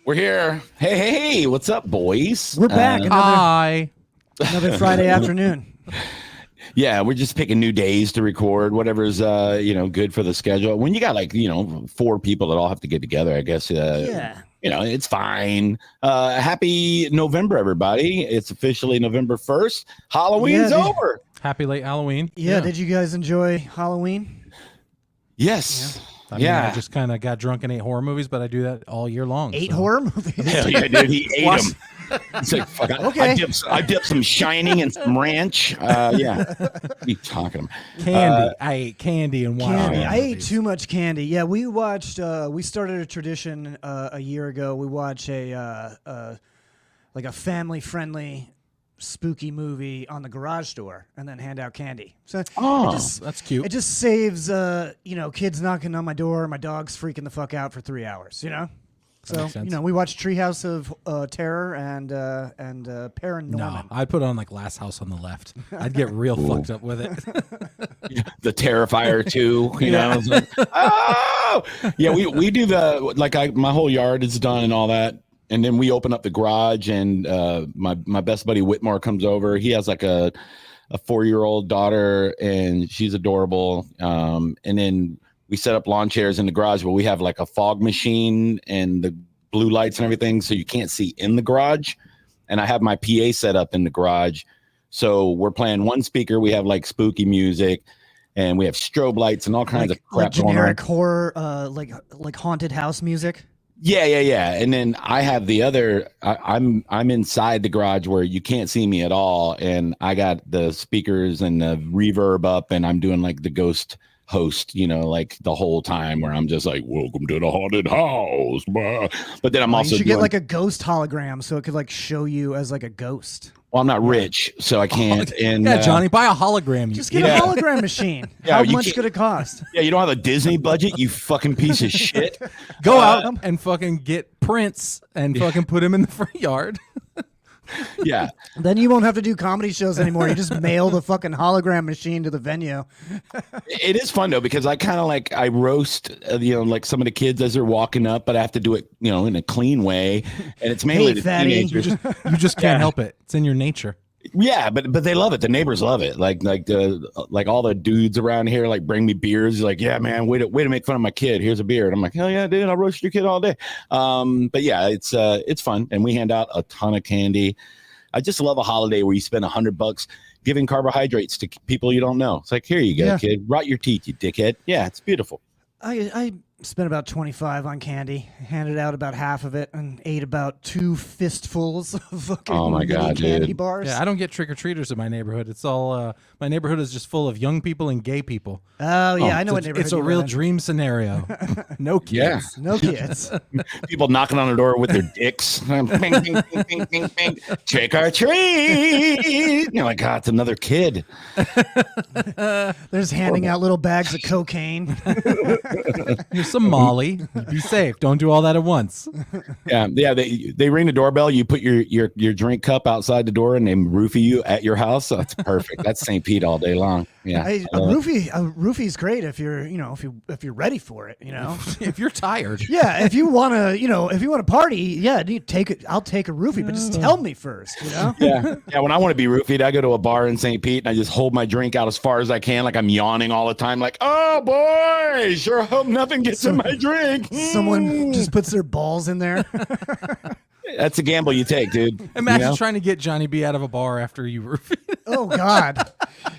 We're here. Hey, what's up, boys? We're back. Hi. Another Friday afternoon. Yeah, we're just picking new days to record, whatever's good for the schedule. When you got 4 people that all have to get together, I guess Yeah. it's fine. Happy November, everybody. It's officially November 1st. Halloween's over. Happy late Halloween. Yeah. Did you guys enjoy Halloween? Yes. I mean, I just kind of got drunk and ate horror movies, but I do that all year long. 8 horror movies? Hell yeah, dude. He ate them. It's like, fuck, Okay. I dipped some Shining and some ranch. Yeah. What are you talking about? Candy. I ate candy and watched Candy. horror I ate movies. too much candy. Yeah, we watched. We started a tradition a year ago. We watch a family-friendly spooky movie on the garage door, and then hand out candy. So That's cute. it just saves kids knocking on my door, my dog's freaking the fuck out for 3 hours. So makes sense. we watched Treehouse of Terror and Paranorman. No, I'd put on like Last House on the Left. I'd get real fucked up with it. The Terrifier 2, you know. It's like, oh! Yeah, we do my whole yard is done and all that. And then we open up the garage, and my best buddy Whitmore comes over. He has like a 4-year-old daughter, and she's adorable. And then we set up lawn chairs in the garage, but we have like a fog machine and the blue lights and everything, so you can't see in the garage. And I have my PA set up in the garage, so we're playing one speaker. We have like spooky music, and we have strobe lights and all kinds of crap like generic going on. horror, like haunted house music. Yeah. And then I have the other. I'm inside the garage where you can't see me at all, and I got the speakers and the reverb up, and I'm doing like the ghost host, like the whole time, where I'm just like, "Welcome to the haunted house." But then I'm also you should get like a ghost hologram, so it could like show you as like a ghost. Well, I'm not rich, so I can't. And Yeah, Johnny, buy a hologram. Just get a hologram machine. Yeah, How you much can't- could it cost? Yeah, you don't have a Disney budget, you fucking piece of shit. Go out and fucking get Prince and fucking put him in the front yard. Yeah. Then you won't have to do comedy shows anymore. You just mail the fucking hologram machine to the venue. It is fun though, because I kind of I roast like some of the kids as they're walking up, but I have to do it in a clean way, and it's mainly Hey, the fatty. teenagers. You just can't help it. It's in your nature. Yeah, but they love it. The neighbors love it. Like all the dudes around here bring me beers. Like, yeah, man, way to make fun of my kid. Here's a beer, and I'm like, hell yeah, dude, I'll roast your kid all day. But yeah, it's fun, and we hand out a ton of candy. I just love a holiday where you spend $100 giving carbohydrates to people you don't know. It's like, here you go, kid. Rot your teeth, you dickhead. Yeah, it's beautiful. I spent about $25 on candy, handed out about half of it, and ate about 2 fistfuls of fucking Oh my mini God, candy dude. bars. Yeah, I don't get trick-or-treaters in my neighborhood. It's all my neighborhood is just full of young people and gay people. Oh yeah, I know what It's, neighborhood it's a you real live in. dream scenario. No kids. Yeah. No kids. People knocking on the door with their dicks. Bing, bing, bing, bing, bing, bing. Trick or treat. You're like, God, it's another kid. They're just handing out little bags of cocaine. Here's some Molly. Be safe. Don't do all that at once. Yeah. They ring the doorbell. You put your drink cup outside the door, and they roofie you at your house. So that's perfect. That's St. Pete all day long. Yeah. A roofie's great if you're if you're ready for it. If you're tired. Yeah, if you want to party, yeah, I'll take a roofie, but just tell me first. Yeah. When I want to be roofied, I go to a bar in St. Pete, and I just hold my drink out as far as I can, like I'm yawning all the time, like, oh boy, sure hope nothing gets in my drink. Someone just puts their balls in there. That's a gamble you take, dude. Imagine trying to get Johnny B out of a bar after you roofied. Oh God,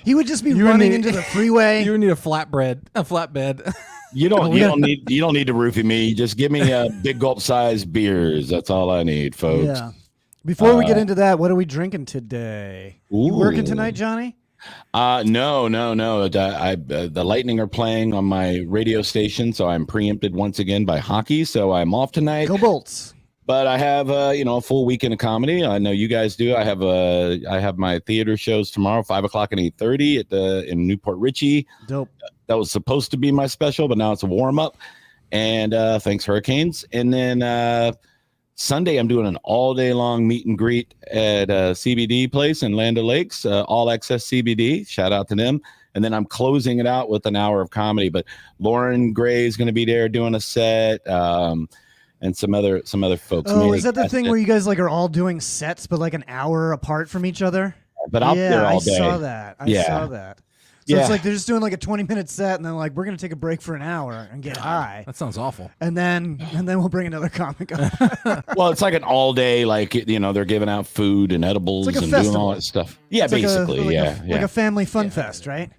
he would just be You running need- into the freeway. You would need a flatbed. You don't need to roofie me. Just give me big gulp size beers. That's all I need, folks. Yeah. Before we get into that, what are we drinking today? You working tonight, Johnny? No. The Lightning are playing on my radio station, so I'm preempted once again by hockey. So I'm off tonight. Go Bolts. But I have a full weekend of comedy. I know you guys do. I have my theater shows tomorrow, 5:00 and 8:30 in Newport Richie. Dope. That was supposed to be my special, but now it's a warm up. And thanks, Hurricanes. And then Sunday, I'm doing an all day long meet and greet at a CBD place in Land O'Lakes, All Access CBD. Shout out to them. And then I'm closing it out with an hour of comedy. But Lauren Gray is going to be there doing a set. and some other folks. Oh, Manny is that the cast thing it. where you guys like are all doing sets, but like an hour apart from each other? But I'll be there all day. I saw that. I saw that. So Yeah. it's like they're just doing like a 20-minute set, and then like we're gonna take a break for an hour and get high, That sounds awful. and then we'll bring another comic up. Well, it's like an all day, like, they're giving out food and edibles It's like a and doing festival. all that stuff. Yeah, It's like basically. like a family fun fest, right?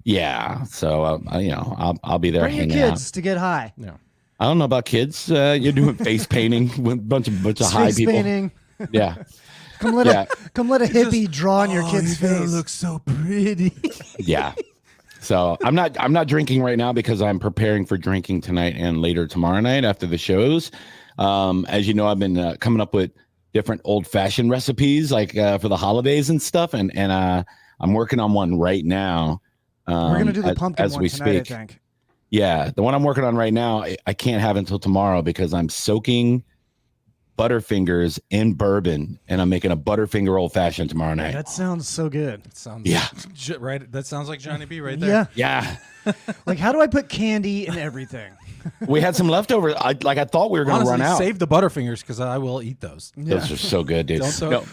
Yeah. So, I'll be there Bring your hanging out. kids to get high. Yeah. I don't know about kids. You're doing face painting with a bunch of high Face people. painting. Yeah. Come let a hippie draw on your kid's face. Look so pretty. Yeah. So I'm not drinking right now because I'm preparing for drinking tonight and later tomorrow night after the shows. As you know, I've been coming up with different old fashioned recipes like for the holidays and stuff. And I'm working on one right now. We're gonna do the pumpkin as one we tonight, speak. I think. Yeah. The one I'm working on right now, I can't have until tomorrow because I'm soaking Butterfingers in bourbon, and I'm making a Butterfinger old fashioned tomorrow night. That sounds so good. That sounds Yeah. That sounds like Johnny B right there. Yeah. Yeah. Like, how do I put candy in everything? We had some leftovers. I thought we were going to Honestly, run out. save the Butterfingers because I will eat those. Those are so good, dude. Don't soak-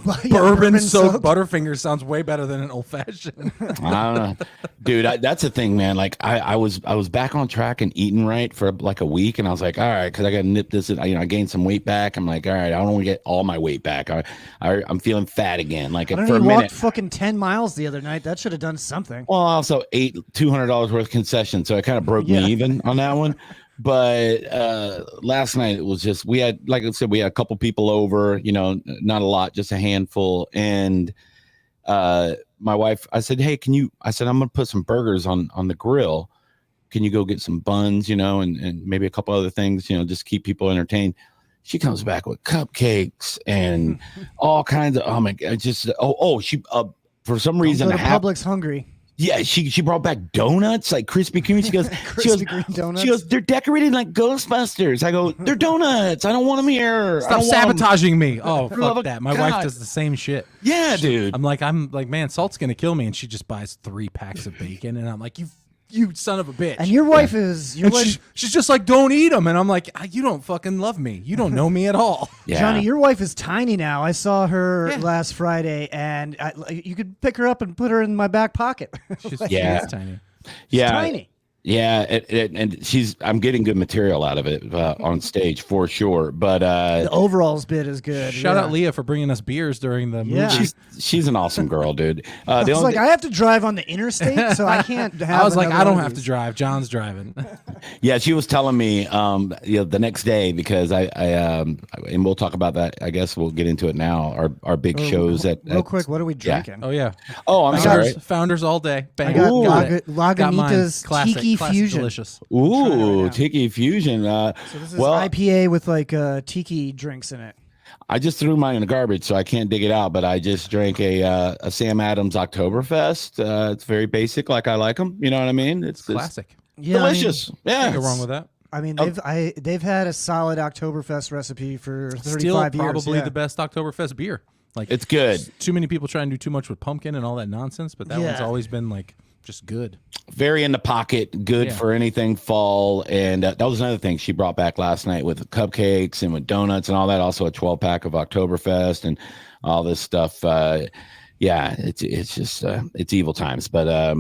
No, Yeah, Bourbon soaked soaked. Butterfingers sounds way better than an old fashioned. I don't know, dude. That's the thing, man. Like I was back on track and eating right for like a week, and I was like, all right, because I got to nip this. I gained some weight back. I'm like, all right, I don't want to get all my weight back. I'm feeling fat again. Like I don't for know, a you minute. walked fucking 10 miles the other night. That should have done something. Well, I also ate $200 worth of concessions, so it kind of broke Yeah. me even on that one. But last night it was just, we had, like I said, we had a couple people over, not a lot, just a handful. And my wife, I said, hey, I'm going to put some burgers on the grill. Can you go get some buns, and maybe a couple other things, just keep people entertained. She comes back with cupcakes and all kinds of, oh my God, just, she, for some reason, Go to Publix hungry. yeah, she brought back donuts, like Krispy Kreme. She goes, Krispy Kreme donuts. She goes, they're decorated like Ghostbusters. I go, they're donuts. I don't want them here. I Stop don't want 'em." sabotaging me. Oh, For the love fuck of that. My God. wife does the same shit. Yeah, dude. I'm like, man, salt's gonna kill me, and she just buys 3 packs of bacon, and I'm like, you son of a bitch. And your wife is, And she's just like, don't eat them, and I'm like, you don't fucking love me. You don't know me at all. Yeah. Johnny, your wife is tiny now. I saw her Yeah. last Friday, and you could pick her up and put her in my back pocket. She's Yeah. she's tiny. yeah, Tiny. yeah, and I'm getting good material out of it on stage for sure. But The overalls bit is good. Shout yeah. out Leah for bringing us beers during the movie. Yeah. she's an awesome girl, dude. I The was only like, I have to drive on the interstate, so I can't have I was like, another I don't one of have to these. drive. John's driving. Yeah, she was telling me the next day because I and we'll talk about that. I guess we'll get into it now. Our big shows Real quick, what are we drinking? Oh yeah. Oh, I'm sorry. Founders all day. I Bang. got Ooh. Got mine. Lagunitas Classic, Tiki classic Fusion. delicious. Ooh, now. Tiki Fusion. So this is well, IPA with like tiki drinks in it. I just threw mine in the garbage, so I can't dig it out. But I just drank a Sam Adams Oktoberfest. It's very basic, like I like them. You know what I mean? It's Classic. Yeah, delicious. Yeah, Can't go wrong with that. I mean, Oh. they've had a solid Oktoberfest recipe for 35 Still years. probably yeah. the best Oktoberfest beer. Like it's good. too many people try and do too much with pumpkin and all that nonsense, but that one's Yeah. always been like just good. Very in the pocket, good Yeah. for anything fall. And that was another thing she brought back last night with the cupcakes and with donuts and all that. Also a 12-pack of Oktoberfest and all this stuff. Yeah, it's just it's evil times. But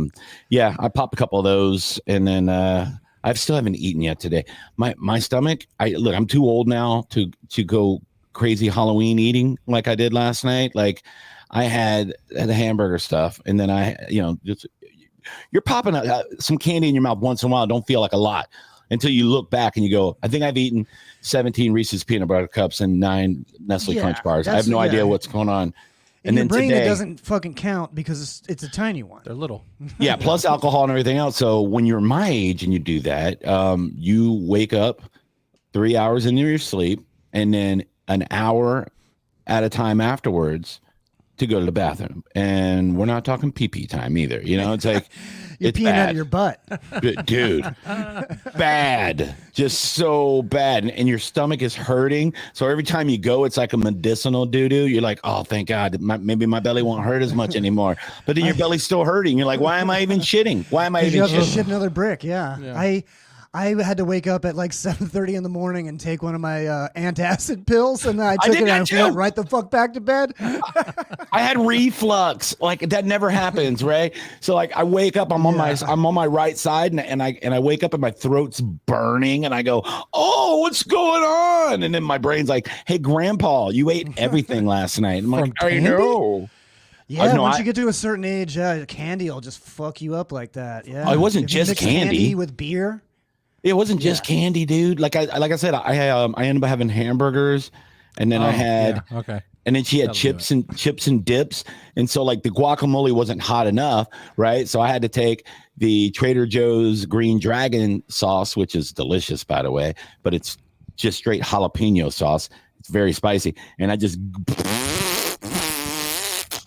yeah, I popped a couple of those, and then I still haven't eaten yet today. My stomach. I'm too old now to go crazy Halloween eating like I did last night. Like I had the hamburger stuff, and then just you're popping some candy in your mouth once in a while. Don't feel like a lot until you look back and you go, I think I've eaten 17 Reese's peanut butter cups and 9 Nestle Yeah, Crunch bars. I that's- have no yeah. idea what's going on. In your brain, today, it doesn't fucking count because it's a tiny one. They're little. yeah, plus alcohol and everything else. So when you're my age and you do that, you wake up 3 hours into your sleep and then an hour at a time afterwards to go to the bathroom. And we're not talking pee-pee time either. It's like You're it's peeing bad. out of your butt. Dude, bad, just so bad, and your stomach is hurting. So every time you go, it's like a medicinal doo-doo. You're like, oh, thank God, maybe my belly won't hurt as much anymore. But then your belly's still hurting. You're like, why am I even shitting? Why am I You even have to shitting? shit another brick. Yeah. Yeah. I had to wake up at like 7:30 in the morning and take one of my antacid pills, and then I took did it that and too. went right the fuck back to bed. I had reflux. Like that never happens, right? So like I wake up, I'm on my right side, and I wake up and my throat's burning, and I go, oh, what's going on? And then my brain's like, hey, Grandpa, you ate everything last night. I'm like, I know. Yeah, once you get to a certain age, candy will just fuck you up like that. Yeah, it wasn't if you just mix candy with beer. It wasn't just candy, dude. Like I said, I ended up having hamburgers, and then I had and then she had chips and dips, and so like the guacamole wasn't hot enough, right? So I had to take the Trader Joe's Green Dragon sauce, which is delicious, by the way, but it's just straight jalapeno sauce. It's very spicy, and I just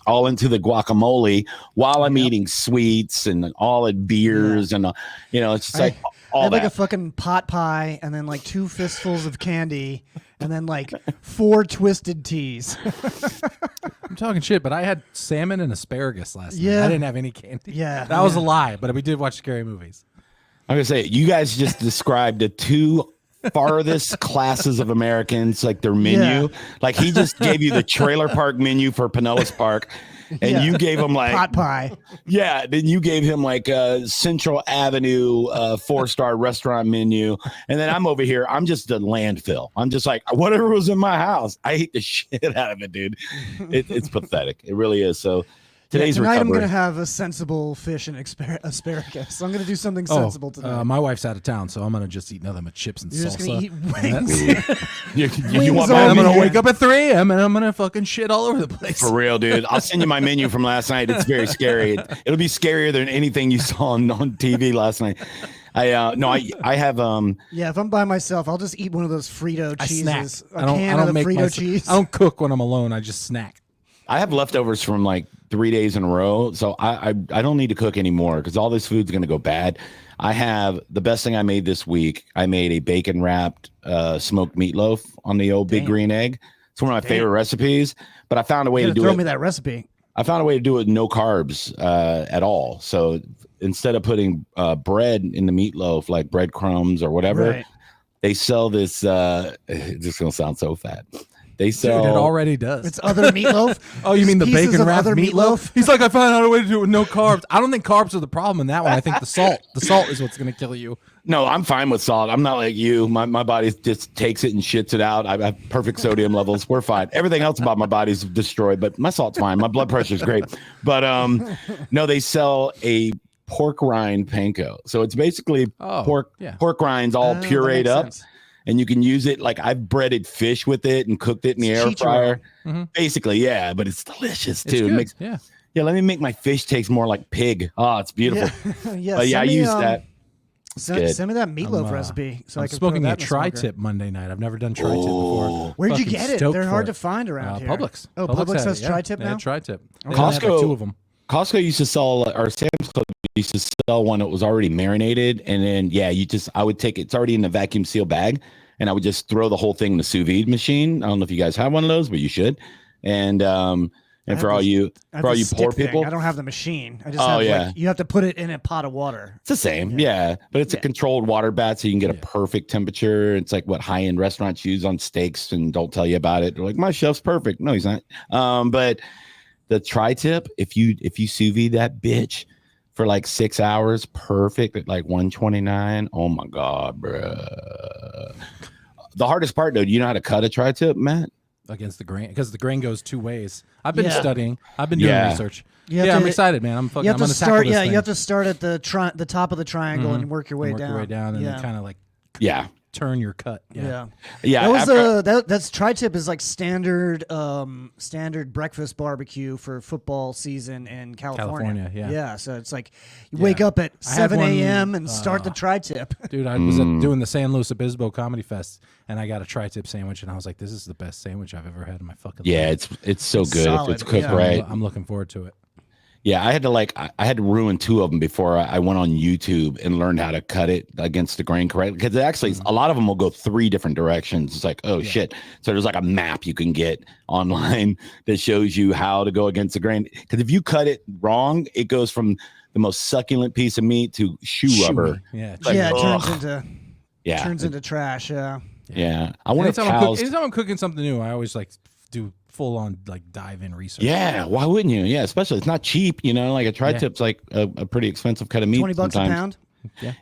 all into the guacamole while I'm eating sweets and all at beers and it's just like all I had that. like a fucking pot pie and then like 2 fistfuls of candy and then like 4 twisted teas. I'm talking shit, but I had salmon and asparagus last night. I didn't have any candy. Yeah, that was a lie, but we did watch scary movies. I'm gonna say you guys just described the 2 farthest classes of Americans, like their menu. Like he just gave you the trailer park menu for Pinellas Park, and you gave him like pot pie. Yeah, then you gave him like a Central Avenue 4-star restaurant menu, and then I'm over here. I'm just a landfill. I'm just like whatever was in my house. I ate the shit out of it, dude. It's pathetic. It really is. So. Tonight recovery. I'm going to have a sensible fish and asparagus. I'm going to do something sensible tonight. My wife's out of town, so I'm going to just eat nothing but chips and You're salsa. Just going to eat wings. I'm going to wake up at 3 a.m. and I'm going to fucking shit all over the place. For real, dude. I'll send you my menu from last night. It's very scary. It'll be scarier than anything you saw on TV last night. I have if I'm by myself, I'll just eat one of those Frito cheeses. I don't make Frito cheese. I don't cook when I'm alone. I just snack. I have leftovers from like 3 days in a row, so I don't need to cook anymore because all this food's gonna go bad. I have the best thing I made this week. I made a bacon wrapped smoked meatloaf on the old big green egg. It's one of my favorite recipes, but I found a way to do it. Throw me that recipe. I found a way to do it with no carbs at all. So instead of putting bread in the meatloaf, like breadcrumbs or whatever, they sell this. It's just gonna sound so fat. They sell. Dude, it already does. It's other meatloaf. Oh, you mean the Pieces bacon of wrapped other meatloaf? He's like, I found out a way to do it with no carbs. I don't think carbs are the problem in that one. I think the salt. The salt is what's going to kill you. No, I'm fine with salt. I'm not like you. My body just takes it and shits it out. I have perfect sodium levels. We're fine. Everything else about my body's destroyed, but my salt's fine. My blood pressure's great. But no, they sell a pork rind panko. So it's basically pork rinds all pureed up. Sense. And you can use it like I've breaded fish with it and cooked it in the air fryer. Mm-hmm. Basically, yeah, but it's delicious too. It's good. Let me make my fish taste more like pig. Oh, it's beautiful. Yeah, but I use that. Send me that meatloaf recipe so I can smoking a tri-tip Monday night. I've never done tri-tip before. Where'd you get it? They're hard to find around here. Publix. Oh, Publix has tri-tip now? Yeah, tri-tip. Costco, 2 of them. Costco used to sell, or Sam's Club used to sell one that was already marinated, and then I would take it. It's already in the vacuum seal bag. And I would just throw the whole thing in the sous vide machine. I don't know if you guys have one of those, but you should. And for all you poor people, I don't have the machine. I just you have to put it in a pot of water. It's the same, but it's a controlled water bath, so you can get a perfect temperature. It's like what high-end restaurants use on steaks and don't tell you about it. They're like, my chef's perfect. No, he's not. But the tri-tip, if you sous vide that bitch for like 6 hours, perfect at like 129. Oh my God, bro. The hardest part, though, do you know how to cut a tri-tip, Matt? Against the grain, because the grain goes 2 ways. I've been studying. I've been doing research. I'm excited, man. I'm fucking. You have to start. You have to start at the top of the triangle and work your way down. And then kind of like turn your cut. That was that's tri-tip is like standard breakfast barbecue for football season in California. So it's like you wake up at 7 a.m. and start the tri-tip. Dude, I was doing the San Luis Obispo Comedy Fest, and I got a tri-tip sandwich, and I was like, this is the best sandwich I've ever had in my fucking life. It's so good solid. if it's cooked right. I'm looking forward to it. Yeah, I had to ruin 2 of them before I went on YouTube and learned how to cut it against the grain correctly. Because actually, a lot of them will go 3 different directions. It's like, shit. So there's like a map you can get online that shows you how to go against the grain. Because if you cut it wrong, it goes from the most succulent piece of meat to shoe rubber. Yeah, Like, it turns into trash. Yeah. I wonder if cows. Anytime I'm cooking something new, I always like do full on like dive in research. Yeah, why wouldn't you? Yeah, especially it's not cheap. Like a tri-tip's like a pretty expensive cut of meat. $20 sometimes. a pound.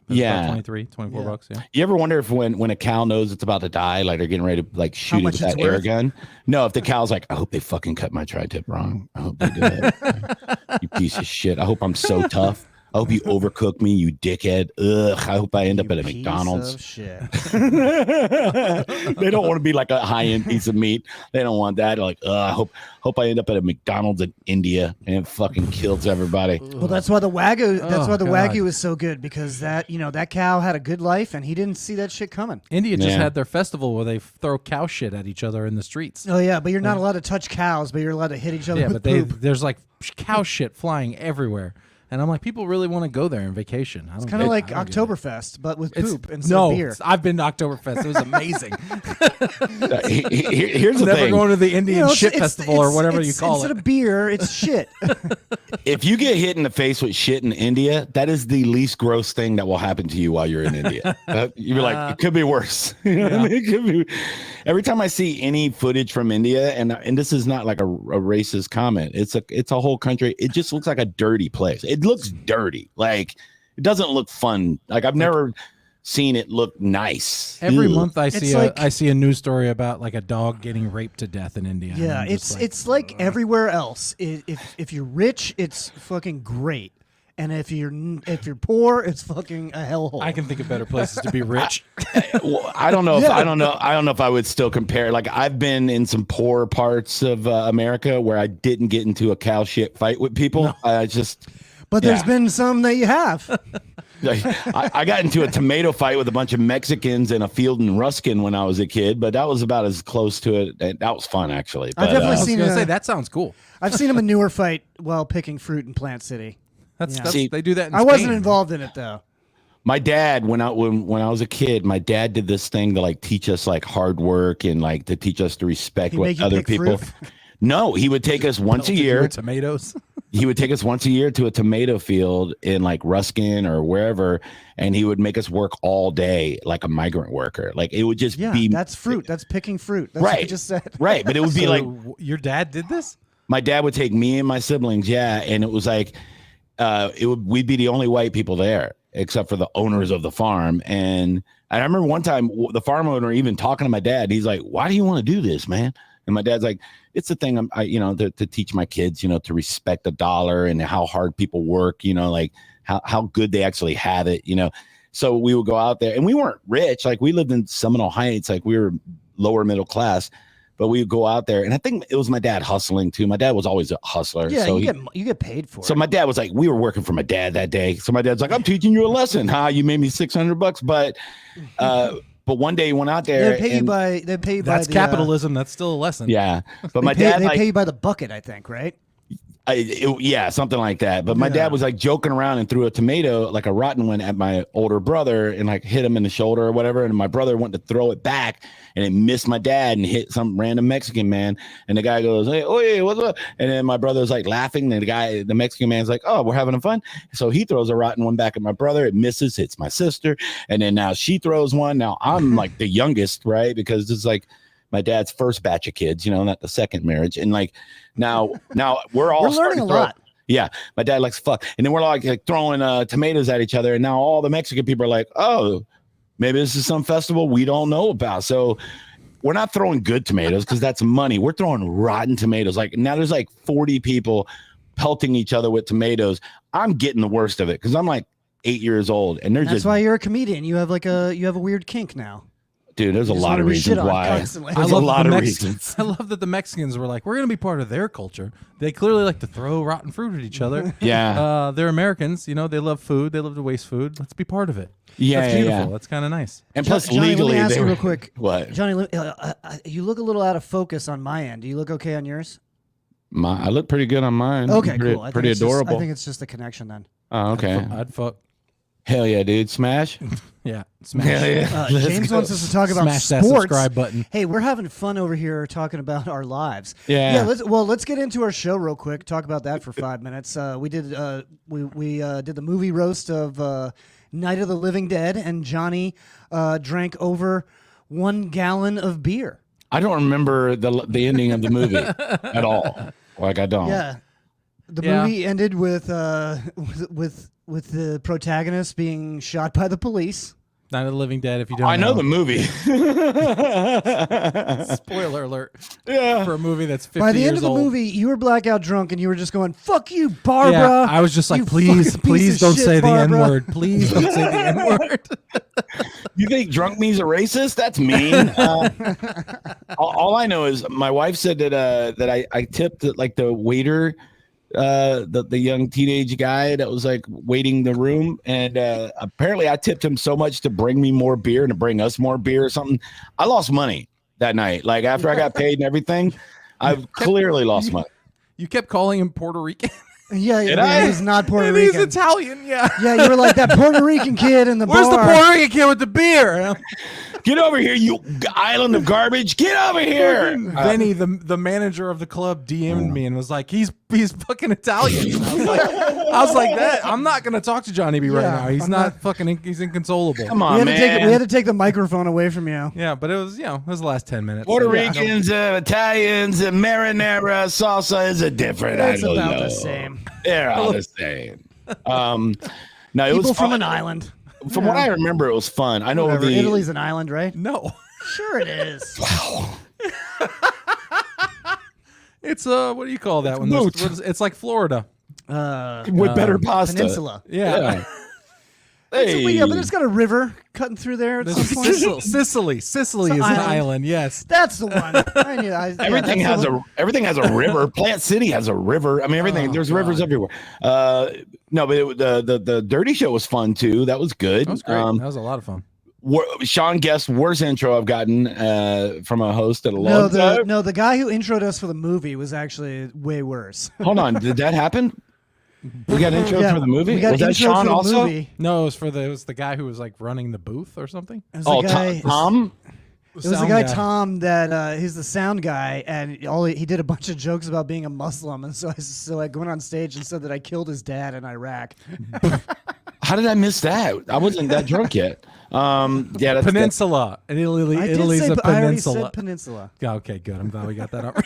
Yeah, 23, 24 bucks. Yeah. You ever wonder if when a cow knows it's about to die, like they're getting ready to like shoot it with that air gun? No, if the cow's like, I hope they fucking cut my tri-tip wrong. I hope they do that. You piece of shit. I hope I'm so tough. I hope you overcook me, you dickhead. Ugh, I hope I end up at a McDonald's. Of shit. They don't want to be like a high-end piece of meat. They don't want that. Like, I hope I end up at a McDonald's in India and it fucking kills everybody. Well, that's why the Wagyu. That's why the Wagyu is so good, because that cow had a good life and he didn't see that shit coming. India just had their festival where they throw cow shit at each other in the streets. Oh yeah, but you're not allowed to touch cows, but you're allowed to hit each other with poop. There's like cow shit flying everywhere. And I'm like, people really want to go there on vacation. It's kind of like Oktoberfest, but with poop instead of beer. I've been to Oktoberfest. It was amazing. Here's the thing. Never going to the Indian shit festival or whatever you call it. Instead of beer, it's shit. If you get hit in the face with shit in India, that is the least gross thing that will happen to you while you're in India. You're like, it could be worse. It could be. Every time I see any footage from India, and this is not like a racist comment, it's a whole country. It just looks like a dirty place. It looks dirty. Like it doesn't look fun. Like I've never seen it look nice. Every month I see a news story about like a dog getting raped to death in India. Yeah, it's like everywhere else. If you're rich, it's fucking great. And if you're poor, it's fucking a hellhole. I can think of better places to be rich. Well, I don't know if I would still compare. Like I've been in some poor parts of America where I didn't get into a cow shit fight with people. No. But there's been some that you have. I got into a tomato fight with a bunch of Mexicans in a field in Ruskin when I was a kid, but that was about as close to it. That was fun, actually. But, I've definitely seen. That sounds cool. I've seen a manure fight while picking fruit in Plant City. See, they do that in Spain. I wasn't involved in it though. My dad, when I was a kid, my dad did this thing to like teach us like hard work and like to teach us to respect what other people. No, he would take us once a year. Tomatoes. He would take us once a year to a tomato field in like Ruskin or wherever, and he would make us work all day like a migrant worker. Like it would just be. That's fruit. That's picking fruit. That's what you just said. Right, but it would be like your dad did this. My dad would take me and my siblings, and it was like. We'd be the only white people there except for the owners of the farm. And I remember one time the farm owner even talking to my dad. He's like, why do you want to do this, man? And my dad's like, it's the thing to teach my kids, to respect the dollar and how hard people work, like how good they actually have it, So we would go out there and we weren't rich. Like we lived in Seminole Heights, like we were lower middle class. But we would go out there, and I think it was my dad hustling too. My dad was always a hustler. Yeah, so you get paid for it. So my dad was like, we were working for my dad that day. So my dad's like, I'm teaching you a lesson. You made me $600, but one day he went out there. They pay you by. That's capitalism. That's still a lesson. Yeah, but my dad they pay you by the bucket, I think, right? Something like that. But my dad was like joking around and threw a tomato, like a rotten one, at my older brother and like hit him in the shoulder or whatever. And my brother went to throw it back and it missed my dad and hit some random Mexican man. And the guy goes, hey, what's up? And then my brother's like laughing. And the Mexican man's like, oh, we're having fun. So he throws a rotten one back at my brother. It misses, hits my sister. And then now she throws one. Now I'm like the youngest, right? Because it's like my dad's first batch of kids, not the second marriage. And like now we're learning a lot. Yeah, my dad likes fuck. And then we're like throwing tomatoes at each other. And now all the Mexican people are like, oh, maybe this is some festival we don't know about. So we're not throwing good tomatoes because that's money. We're throwing rotten tomatoes. Like now there's like 40 people pelting each other with tomatoes. I'm getting the worst of it because I'm like 8 years old. And that's why you're a comedian. You have a weird kink now. Dude, there's a lot of reasons why. There's a lot of reasons. I love that the Mexicans were like, we're going to be part of their culture. They clearly like to throw rotten fruit at each other. Yeah. They're Americans. They love food. They love to waste food. Let's be part of it. Yeah, that's beautiful. Yeah. That's kind of nice. And plus, Johnny, legally, let me ask you real quick. What? Johnny, you look a little out of focus on my end. Do you look okay on yours? I look pretty good on mine. Okay, cool. Pretty adorable. I think it's just the connection then. Oh, okay. I'd fuck. Hell yeah, dude. Smash. Yeah, smash. Hell yeah. James wants us to talk about Smash that sports. subscribe button. Hey, we're having fun over here talking about our lives. Yeah. Let's get into our show real quick. Talk about that for 5 minutes. We did the movie roast of Night of the Living Dead, and Johnny drank over 1 gallon of beer. I don't remember the ending of the movie at all. Like I don't. Yeah, the movie ended with the protagonist being shot by the police. Night of the Living Dead. If you don't, I know the movie. Spoiler alert. Yeah. For a movie that's 50 By the years end of the old. movie, you were blackout drunk and you were just going, "Fuck you, Barbara." Yeah, I was just like, You please, fucking please piece of don't shit, say the Barbara." N-word. Please don't say the N-word. You think drunk means a racist? That's mean. All I know is my wife said that I tipped like the waiter, the young teenage guy that was like waiting the room, and apparently I tipped him so much to bring me more beer and to bring us more beer or something. I lost money that night. Like after I got paid and everything, I clearly lost money. You kept calling him Puerto Rican. Yeah, he's not Puerto And Rican. he's Italian, yeah. Yeah, you were like that Puerto Rican kid in the Where's bar. the Puerto Rican kid with the beer? Get over here, you island of garbage! Get over here. Vinny, the manager of the club, DM'd me and was like, he's fucking Italian. I was like that. I'm not gonna talk to Johnny B right now. He's not fucking. He's inconsolable. Come on, man. We had to take the microphone away from you. Yeah, but it was it was the last 10 minutes. Puerto So, yeah. Ricans, Italians, marinara salsa is a different. It's I don't about know. the same. They're all the same. No, it People was from fun. an island. From what I remember, it was fun. I know Whatever. the Italy's an island, right? No. Sure it is. It's what do you call that one? It's like Florida. with better pasta. Peninsula. Yeah. Hey, But it's got a river cutting through there at some point. Sicily is an island. Yes. That's the one. I knew. everything has a river. Plant City has a river. I mean, everything. There's rivers everywhere. No, but the Dirty Show was fun too. That was good. That was great. That was a lot of fun. Sean guessed worst intro I've gotten from a host at a long time. No, the guy who introed us for the movie was actually way worse. Hold on, did that happen? We got intro for the movie. We got Was that intro Sean for the also? movie. No, it was the guy who was like running the booth or something. It was the guy, Tom. It was the guy Tom that he's the sound guy, and he did a bunch of jokes about being a Muslim, and so I went on stage and said that I killed his dad in Iraq. How did I miss that? I wasn't that drunk yet. That's Peninsula. Italy's a I already peninsula. said peninsula. Yeah, okay, good. I'm glad we got that out.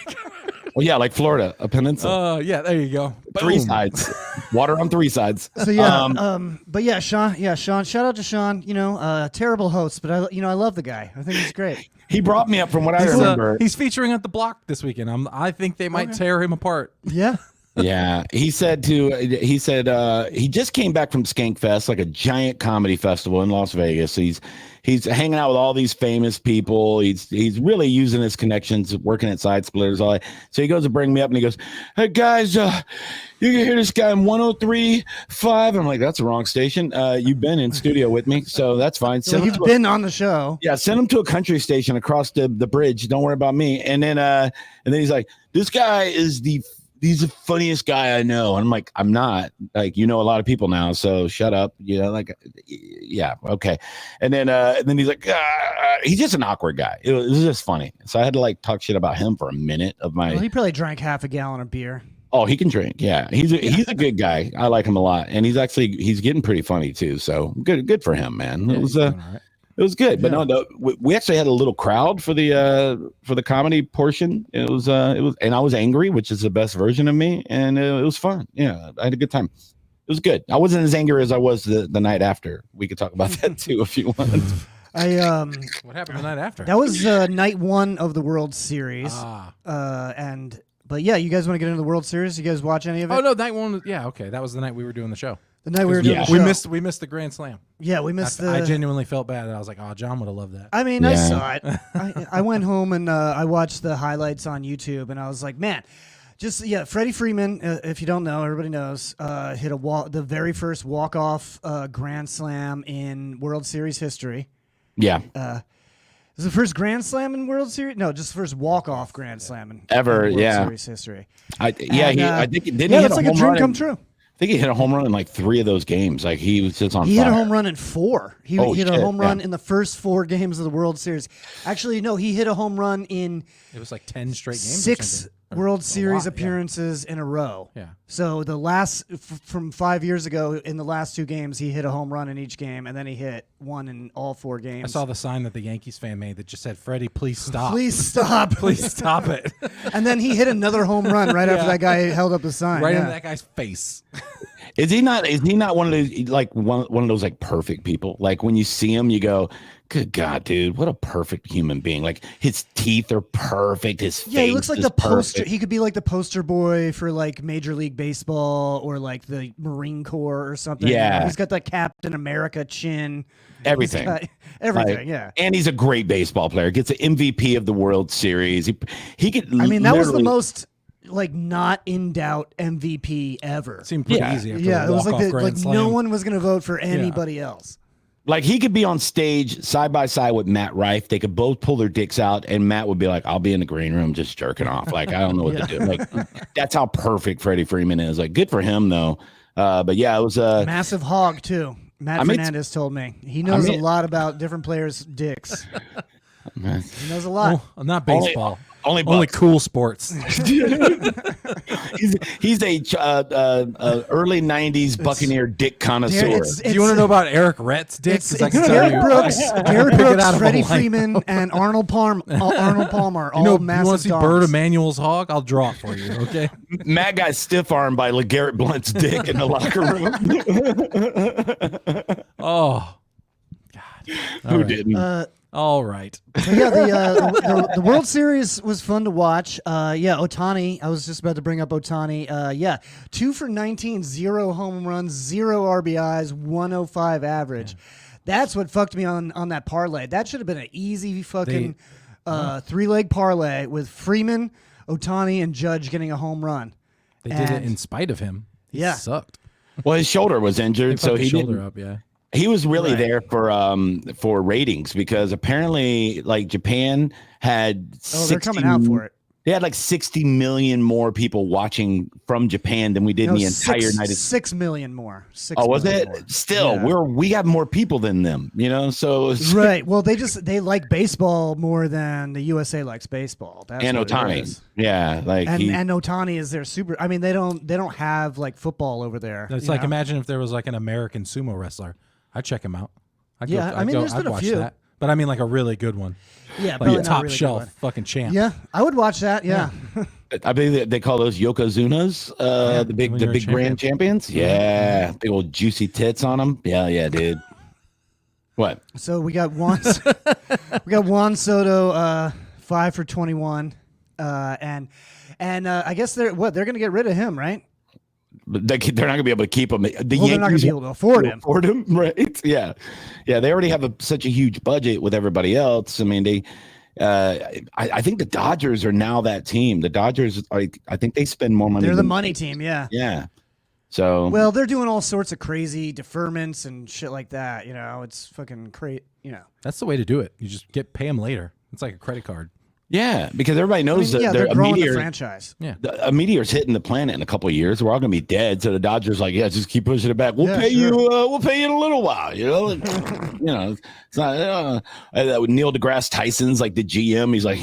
Well, yeah, like Florida, a peninsula. Yeah, there you go. Three Boom. sides, water on 3 sides. So but yeah, Sean. Shout out to Sean. Terrible host, but I love the guy. I think he's great. He brought me up from what I remember. He's featuring at the Block this weekend. I think they might tear him apart. Yeah. Yeah, he said he just came back from Skank Fest, like a giant comedy festival in Las Vegas. He's hanging out with all these famous people. He's really using his connections, working at Side Splitters. All that. So he goes to bring me up and he goes, "Hey guys, you can hear this guy in 103.5." I'm like, "That's the wrong station. You've been in studio with me, so that's fine." You've been on the show. Yeah, send him to a country station across the bridge. Don't worry about me. And then he's like, "This guy is he's the funniest guy I know." And I'm like, "I'm not. Like, a lot of people now, so shut up." Yeah, okay. And then he's like, he's just an awkward guy. It was just funny. So I had to like talk shit about him for a minute of my. Well, he probably drank half a gallon of beer. Oh, he can drink. Yeah, he's a good guy. I like him a lot, and he's getting pretty funny too. So good for him, man. It was It was good, but no, we actually had a little crowd for the comedy portion. It was, and I was angry, which is the best version of me, and it was fun. Yeah, I had a good time. It was good. I wasn't as angry as I was the night after. We could talk about that too if you want. What happened the night after? That was night 1 of the World Series. But yeah, you guys want to get into the World Series? You guys watch any of it? Oh no, night 1. Yeah, okay, that was the night we were doing the show. The night we were doing the show. We missed the Grand Slam. Yeah, we missed I genuinely felt bad. I was like, "Oh, John would have loved that." I mean, I saw it. I went home and I watched the highlights on YouTube, and I was like, man, Freddie Freeman, if you don't know, everybody knows, hit the very first walk-off Grand Slam in World Series history. Yeah. Is it the first Grand Slam in World Series? No, just the first walk-off Grand Slam in Ever, World yeah. Series history. I think didn't he hit it's like a dream come true. I think he hit a home run in like 3 of those games. Like he was just on fire. He hit a home run in 4. He hit a home run yeah. in the first 4 games of the World Series. Actually, no, he hit a home run in It was like 10 straight games. 6 World Series appearances in a row. Yeah. So the last from 5 years ago, in the last 2 games, he hit a home run in each game, and then he hit 1 in all 4 games. I saw the sign that the Yankees fan made that just said, "Freddie, please stop. Please stop. Please stop it." And then he hit another home run right after that guy held up the sign. Right into that guy's face. Is he not one of those like one of those like perfect people? Like when you see him, you go, "Good God, dude, what a perfect human being!" Like his teeth are perfect. His face he looks like is the poster. perfect. He could be like the poster boy for like Major League Baseball or like the Marine Corps or something. Yeah. He's got the Captain America chin. Everything. Everything. Like, yeah. And he's a great baseball player. Gets an MVP of the World Series. He could. I mean, that was the most like not in doubt MVP ever. Seemed pretty easy. After Yeah, it was like Grand Slam. no one was going to vote for anybody else. Like he could be on stage side by side with Matt Rife. They could both pull their dicks out, and Matt would be like, "I'll be in the green room just jerking off." Like I don't know what to do. Like that's how perfect Freddie Freeman is. Like good for him though. But yeah, it was a massive hog too. Matt Fernandez told me he knows a lot about different players' dicks. He knows a lot. Well, not baseball. Only cool sports. he's a early '90s Buccaneer dick connoisseur. Do you want to know about Eric Rhett's dick? It's Garrett Brooks, Freddie Freeman, and Arnold Palmer. All massive. You want to see dogs. Bird Emanuel's hog? I'll draw it for you. Okay. Matt got stiff armed by LeGarrette Blount's dick in the locker room. Oh, God. Who didn't? All right. So yeah, the World Series was fun to watch. Ohtani. I was just about to bring up Ohtani. 2 for 19, 0 home runs, 0 RBIs, 105 average. Yeah. That's what fucked me on that parlay. That should have been an easy fucking 3-leg parlay with Freeman, Ohtani, and Judge getting a home run. They did it in spite of him. He sucked. Well, his shoulder was injured, so he shoulder up. Yeah. He was really there for ratings because apparently, like Japan had. They're coming out for it. They had like 60 million more people watching from Japan than we did in the entire United States. 6 million more. 6 was million it? More. Still, we have more people than them, So right. Well, they like baseball more than the USA likes baseball. That's and Ohtani, like and Ohtani is their super. I mean, they don't have like football over there. It's like imagine if there was like an American sumo wrestler. I'd check him out. There's been a few. That. But I mean like a really good one. Yeah, like a top really shelf fucking champ. Yeah, I would watch that. Yeah. I believe they call those Yokozunas, the big grand champions. Yeah, big old juicy tits on them. Yeah, dude. What? So we got Juan Soto, 5 for 21, and I guess they're going to get rid of him, right? But they're not going to be able to keep him. They're not going to be able to afford him. Right? Yeah. They already have such a huge budget with everybody else. I mean, I think the Dodgers are now that team. The Dodgers, I think they spend more money. They're the money team. Yeah. Yeah. So well, they're doing all sorts of crazy deferments and shit like that. It's fucking crazy. That's the way to do it. You just pay them later. It's like a credit card. Yeah, because everybody knows that they're growing the franchise. Yeah, a meteor's hitting the planet in a couple of years. We're all going to be dead. So the Dodgers like, just keep pushing it back. We'll pay you. We'll pay you in a little while. It's not. Neil deGrasse Tyson's like the GM. He's like,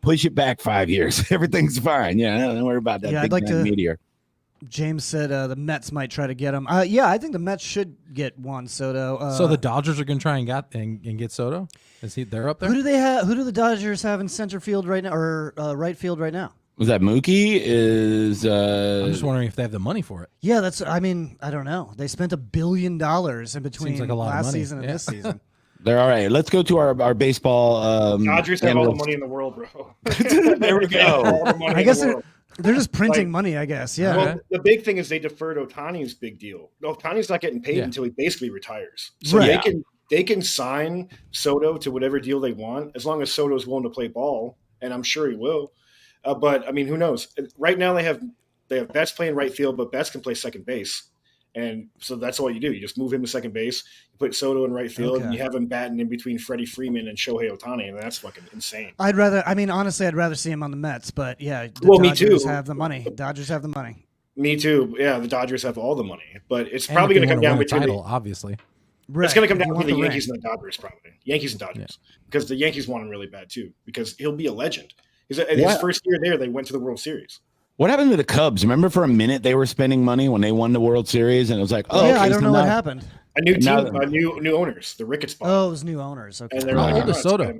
push it back 5 years. Everything's fine. Don't worry about that. I'd like to. Meteor. James said the Mets might try to get him. I think the Mets should get Juan Soto. So the Dodgers are going to try and get Soto? They're up there? Who do they have? Who do the Dodgers have in center field right now, or right field right now? Was that Mookie? I'm just wondering if they have the money for it. Yeah, I don't know. They spent $1 billion in between Seems like a lot last of money. season and this season. They're all right. Let's go to our baseball. Dodgers have all the money in the world, bro. There we go. I guess they're just printing money, I guess. Yeah. Well, the big thing is they deferred Ohtani's big deal. Ohtani's not getting paid until he basically retires. So they can sign Soto to whatever deal they want as long as Soto's willing to play ball, and I'm sure he will. But I mean, who knows? Right now they have Betts playing right field, but Betts can play second base. And so that's all you do. You just move him to second base, you put Soto in right field, and you have him batting in between Freddie Freeman and Shohei Ohtani, and that's fucking insane. Honestly, I'd rather see him on the Mets, but yeah, Dodgers me too. Have the money. Dodgers have the money. Me too. Yeah, the Dodgers have all the money, but it's probably going to come down between title, obviously. Right. It's going to come down to the Yankees and the Dodgers, probably. Yankees and Dodgers, because the Yankees want him really bad too. Because he'll be a legend. His first year there, they went to the World Series. What happened to the Cubs? Remember, for a minute they were spending money when they won the World Series, and it was like, oh, yeah, okay, I don't know what happened. A new team, new owners, the Ricketts bought. Oh, it was new owners. Okay. And how old is Soto?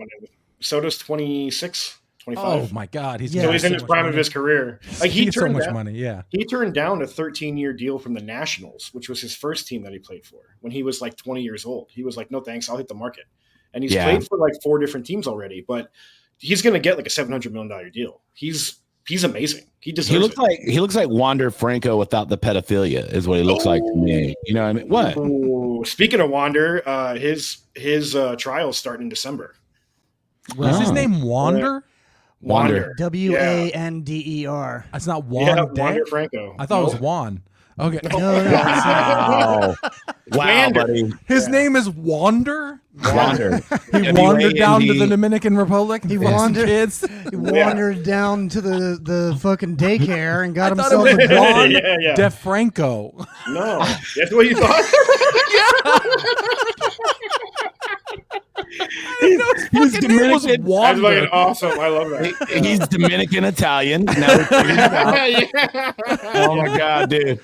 Soto's 26, 25. Oh my God, he's so he's in his prime of his career. Like he turned so much money. Yeah, he turned down a 13-year deal from the Nationals, which was his first team that he played for when he was like 20 years old. He was like, no thanks, I'll hit the market. And he's played for like 4 different teams already, but he's going to get like a $700 million deal. He's amazing. He deserves it. He looks like Juan De Franco without the pedophilia is what he looks like to me. You know what I mean? What? Ooh. Speaking of Wander, his trials start in December. Is his name Wander? Wander. Wander. That's not Juan. Yeah, Juan De Franco. I thought it was Juan. Okay. No. Wow, buddy. His name is Wander? Wander. He wandered down to the Dominican Republic. He wandered down to the fucking daycare and got himself a Juan yeah. De Franco. No, that's what you thought. He's Dominican. That's fucking awesome. I love that. He's Dominican Italian. Oh my God, dude.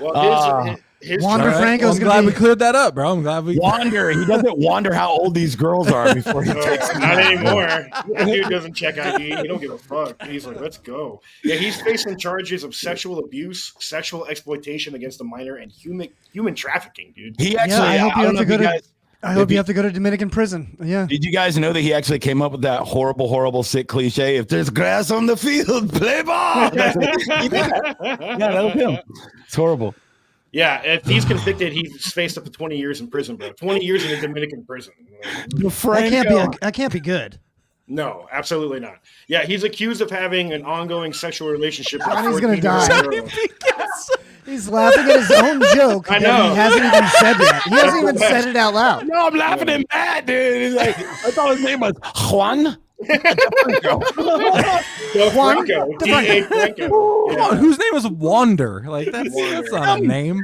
Well, his Wander Franco's I'm glad we cleared that up, bro. I'm glad we Wander. He doesn't wonder how old these girls are before he takes them. Not anymore. That dude doesn't check ID. He don't give a fuck. He's like, let's go. Yeah, he's facing charges of sexual abuse, sexual exploitation against a minor, and human trafficking, dude. He actually. I hope you have to go to. I hope you you have to go to Dominican prison. Yeah. Did you guys know that he actually came up with that horrible, sick cliche? If there's grass on the field, play ball. Yeah, that was him. It's horrible. Yeah, if he's convicted, he's faced up to 20 years in prison, bro. 20 years in a Dominican prison. That can't be good. No, absolutely not. Yeah, he's accused of having an ongoing sexual relationship with Johnny's gonna 14 die. He's laughing at his own joke I know. that he hasn't even said yet. He hasn't even said it out loud. No, I'm laughing at Matt, dude. He's like, I thought his name was Juan. Juan D.A. Franco. Yeah. Whose name is Wander? Like that's not a name.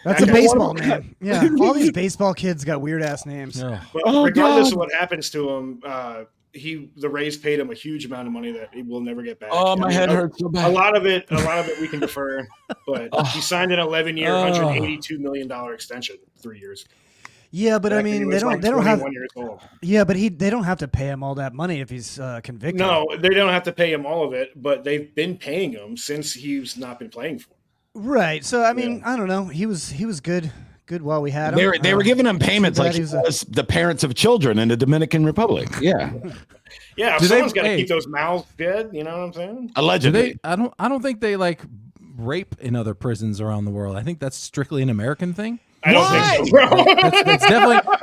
That's a baseball name. Yeah, all these baseball kids got weird ass names. Yeah. But regardless of what happens to him, the Rays paid him a huge amount of money that he will never get back. Oh, my head hurts so bad. A lot of it we can defer, but he signed an 11-year, $182 million extension, 3 years. Yeah, but I mean, they don't have. Years old. Yeah, but they don't have to pay him all that money if he's convicted. No, they don't have to pay him all of it, but they've been paying him since he's not been playing for. Right. So I mean, I don't know. He was good while we had him. They were giving him payments like the parents of children in the Dominican Republic. Yeah. Yeah. Someone's got to keep those mouths dead. You know what I'm saying? Allegedly. I don't think they like rape in other prisons around the world. I think that's strictly an American thing. I don't think so, bro.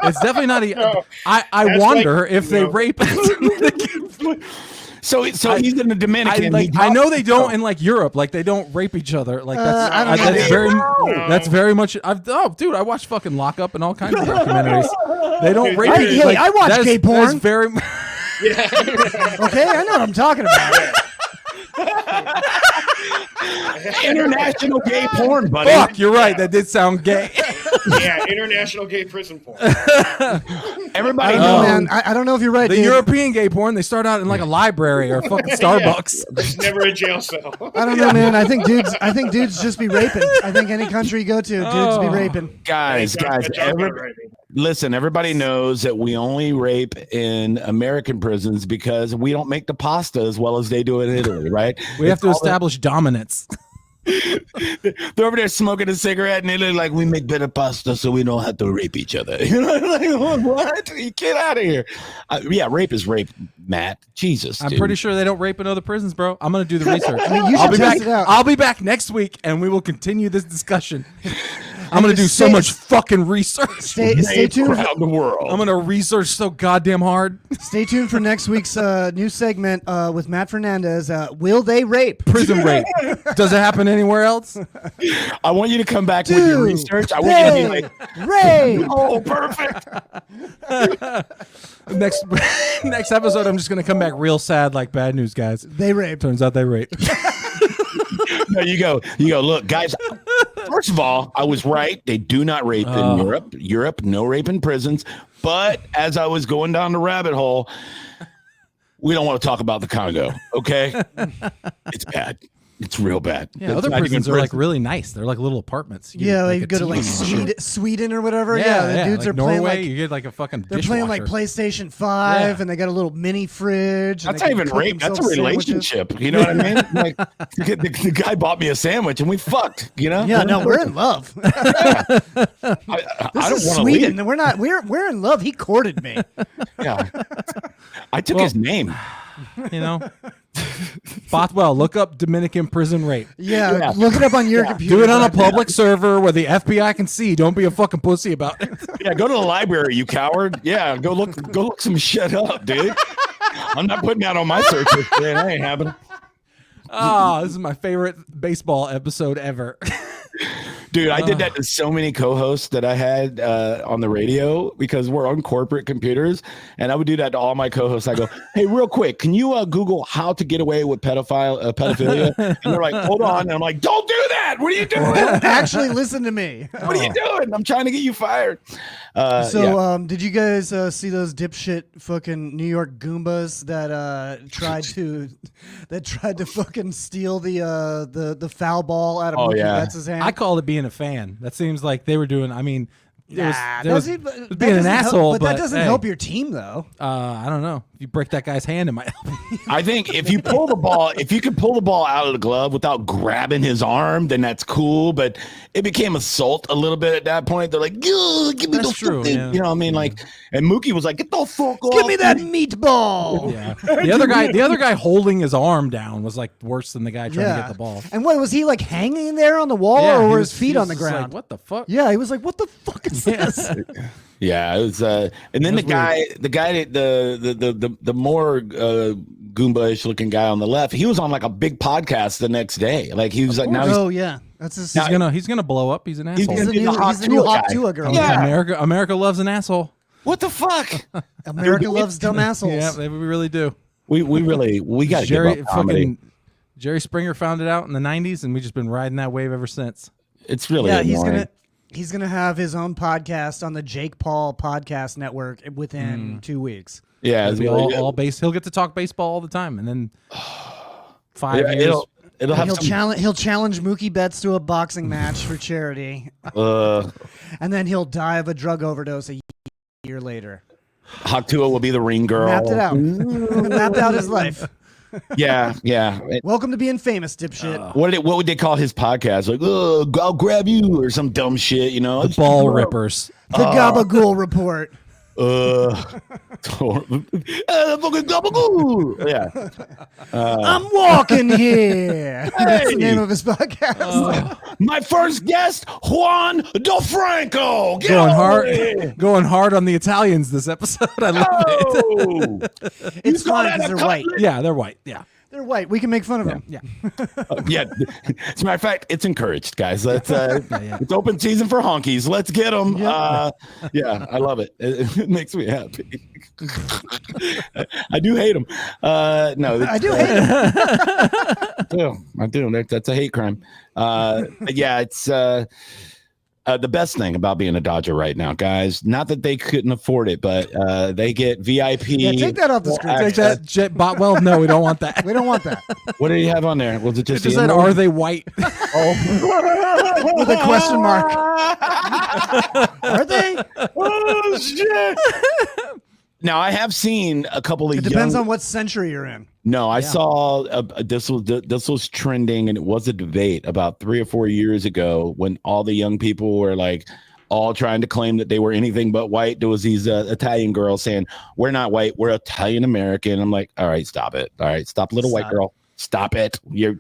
It's definitely not. I wonder like, if they rape. So he's in the Dominican. I know they don't in like Europe. Like they don't rape each other. Like that's very much. Dude, I watched fucking Lock Up and all kinds of documentaries. They don't rape. I watch gay porn. That's very. Okay, I know what I'm talking about. International gay porn, buddy. Fuck, you're right. That did sound gay. Yeah, international gay prison porn. Everybody knows. Man, I don't know if you're right. The European gay porn, they start out in like a library or fucking Starbucks. There's never a jail cell. I don't know, man. I think dudes just be raping. I think any country you go to, dudes be raping. Guys. Listen, everybody knows that we only rape in American prisons because we don't make the pasta as well as they do in Italy, right? We have to establish dominance. They're over there smoking a cigarette and they look like we make better pasta so we don't have to rape each other. You know, like, what? Get out of here. Yeah, rape is rape, Matt. Jesus, I'm pretty sure they don't rape in other prisons, bro. I'm going to do the research. I mean, you should test it out. I'll be back next week and we will continue this discussion. I'm going to do so much fucking research. Stay tuned. Around the world. I'm going to research so goddamn hard. Stay tuned for next week's new segment with Matt Fernandez. Will they rape? Prison rape. Does it happen anywhere else? I want you to come back with your research. I want you to be like, rape. Oh, perfect. Next episode, I'm just going to come back real sad like Bad News Guys. They rape. Turns out they rape. No, you go, look, guys, first of all, I was right. They do not rape in Europe. Europe, no rape in prisons. But as I was going down the rabbit hole, we don't want to talk about the Congo, okay? It's bad. It's real bad. Yeah, other prisons are like really nice. They're like little apartments. They go to like Sweden or whatever. Yeah, the dudes like are playing Norway, like you get like a fucking. They're playing like PlayStation 5, and they got a little mini fridge. That's not even rape. That's a relationship. Sandwiches. You know what I mean? Like the guy bought me a sandwich and we fucked. You know? Yeah, no, we're in love. I don't want to leave. We're not. We're in love. He courted me. Yeah, I took his name. You know. Bothwell, look up Dominican prison rape. Yeah, look it up on your computer. Do it on a public server where the FBI can see. Don't be a fucking pussy about it. Yeah, go to the library, you coward. Yeah, go look some shit up, dude. I'm not putting that on my search history. That ain't happening. This is my favorite baseball episode ever. Dude, I did that to so many co-hosts that I had on the radio because we're on corporate computers, and I would do that to all my co-hosts. I go, "Hey, real quick, can you Google how to get away with pedophilia?" And they're like, "Hold on," and I'm like, "Don't do that! What are you doing? Actually, listen to me. What are you doing? I'm trying to get you fired." Did you guys see those dipshit fucking New York Goombas that tried to fucking steal the foul ball out of Mookie Betts' hand? I call it being a fan. That seems like they were doing. I mean, it was that being an asshole, but that doesn't help your team though. I don't know. If you break that guy's hand, it might help. I think if you pull the ball, if you could pull the ball out of the glove without grabbing his arm, then that's cool. But it became assault a little bit at that point. They're like, "Give me the fucking," you know what I mean? Like, and Mookie was like, "Get the fuck off! Give me that meatball!" Yeah. The other guy holding his arm down was like worse than the guy trying to get the ball. And what was he like hanging there on the wall, or were his feet on the ground? Like, what the fuck? Yeah, he was like, "What the fuck is this?" Yeah, it was. And then the guy, the more Goomba-ish looking guy on the left, he was on like a big podcast the next day. Like he was like, now that's his. He's gonna blow up. He's an asshole. He's the new Hot Tua girl. Yeah, America loves an asshole. What the fuck? America loves dumb assholes. Yeah, we really do. We got to give up comedy. Jerry Springer found it out in the '90s, and we've just been riding that wave ever since. It's really annoying. He's gonna have his own podcast on the Jake Paul Podcast Network within 2 weeks. Yeah, it'll be all base. He'll get to talk baseball all the time, and then 5 years. He'll challenge Mookie Betts to a boxing match for charity, and then he'll die of a drug overdose a year later. Hot Tua will be the ring girl. Mapped it out. Mapped out his life. Yeah. Welcome to being famous, dipshit. What would they call his podcast? Like, I'll grab you or some dumb shit, you know? The Ball Rippers. The Gabagool Report. Fucking Gabagool. Yeah. I'm walking here. That's the name of his podcast. My first guest, Juan De Franco. Going hard on the Italians this episode. I love it. It's fine because they're white. Yeah, they're white. Yeah. They're white. We can make fun of them. Yeah. Yeah. As a matter of fact, it's encouraged, guys. Let's it's open season for honkies. Let's get them. Yeah, I love it. It makes me happy. I do hate them. No, I do hate them. I do. That's a hate crime. Yeah, it's the best thing about being a Dodger right now, guys. Not that they couldn't afford it, but they get VIP. Yeah, take that off the screen. Take that Botwell. No, we don't want that. We don't want that. What did you have on there? Was it just said, "Are they white?" Oh, with a question mark. Are they? Oh shit! Now I have seen a couple of. It depends on what century you're in. No, I saw this was trending, and it was a debate about 3 or 4 years ago when all the young people were like all trying to claim that they were anything but white. There was these Italian girls saying, "We're not white, we're Italian American." I'm like, all right, stop it. All right, stop, little white girl. Stop it. You're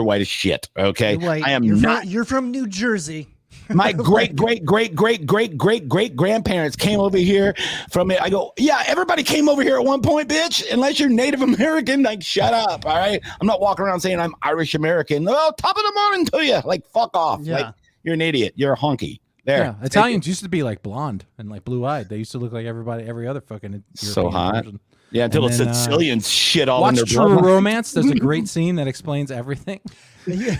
white as shit. Okay, I am not. You're from New Jersey. My great grandparents came over here from it. I go, yeah, everybody came over here at one point, bitch. Unless you're Native American, like, shut up. All right. I'm not walking around saying I'm Irish American. Oh, top of the morning to you. Like, fuck off. Yeah. Like, you're an idiot. You're a honky. There. Yeah. Italians used to be like blonde and like blue eyed. They used to look like every other fucking European so hot. Person. Yeah, until the Sicilians shit all in their blood. Watch True Romance. There's a great scene that explains everything. Yeah.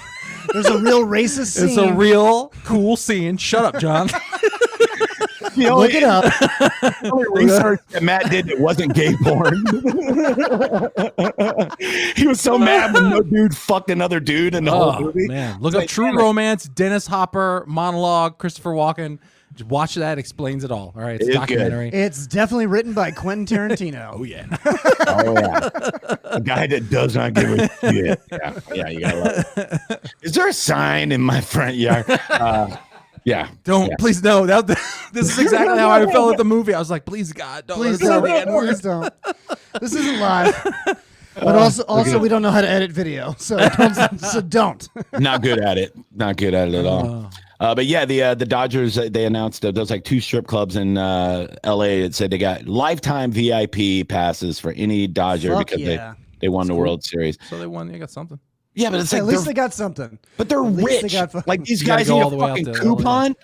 There's a real racist scene. It's a real cool scene. Shut up, John. Look it up. The only research that Matt did that wasn't gay porn. He was so mad when no dude fucked another dude in the whole movie. Man, look up True Romance, Dennis Hopper monologue, Christopher Walken. Just watch that. Explains it all. All right, it's a documentary. Good. It's definitely written by Quentin Tarantino. Oh yeah. A guy that does not give a shit. Yeah, you gotta love it. Is there a sign in my front yard? Please no. This is exactly how I felt at the movie. I was like, please God, don't. Please don't. Please don't. This isn't live. But also, we don't know how to edit video, so don't. Not good at it. Not good at it at all. But yeah, the Dodgers, they announced there's like 2 strip clubs in L.A. that said they got lifetime VIP passes for any Dodger because they won the World Series. So they won. They got something. Yeah, but it's like at least they got something. But they're rich. Like these guys need a fucking coupon.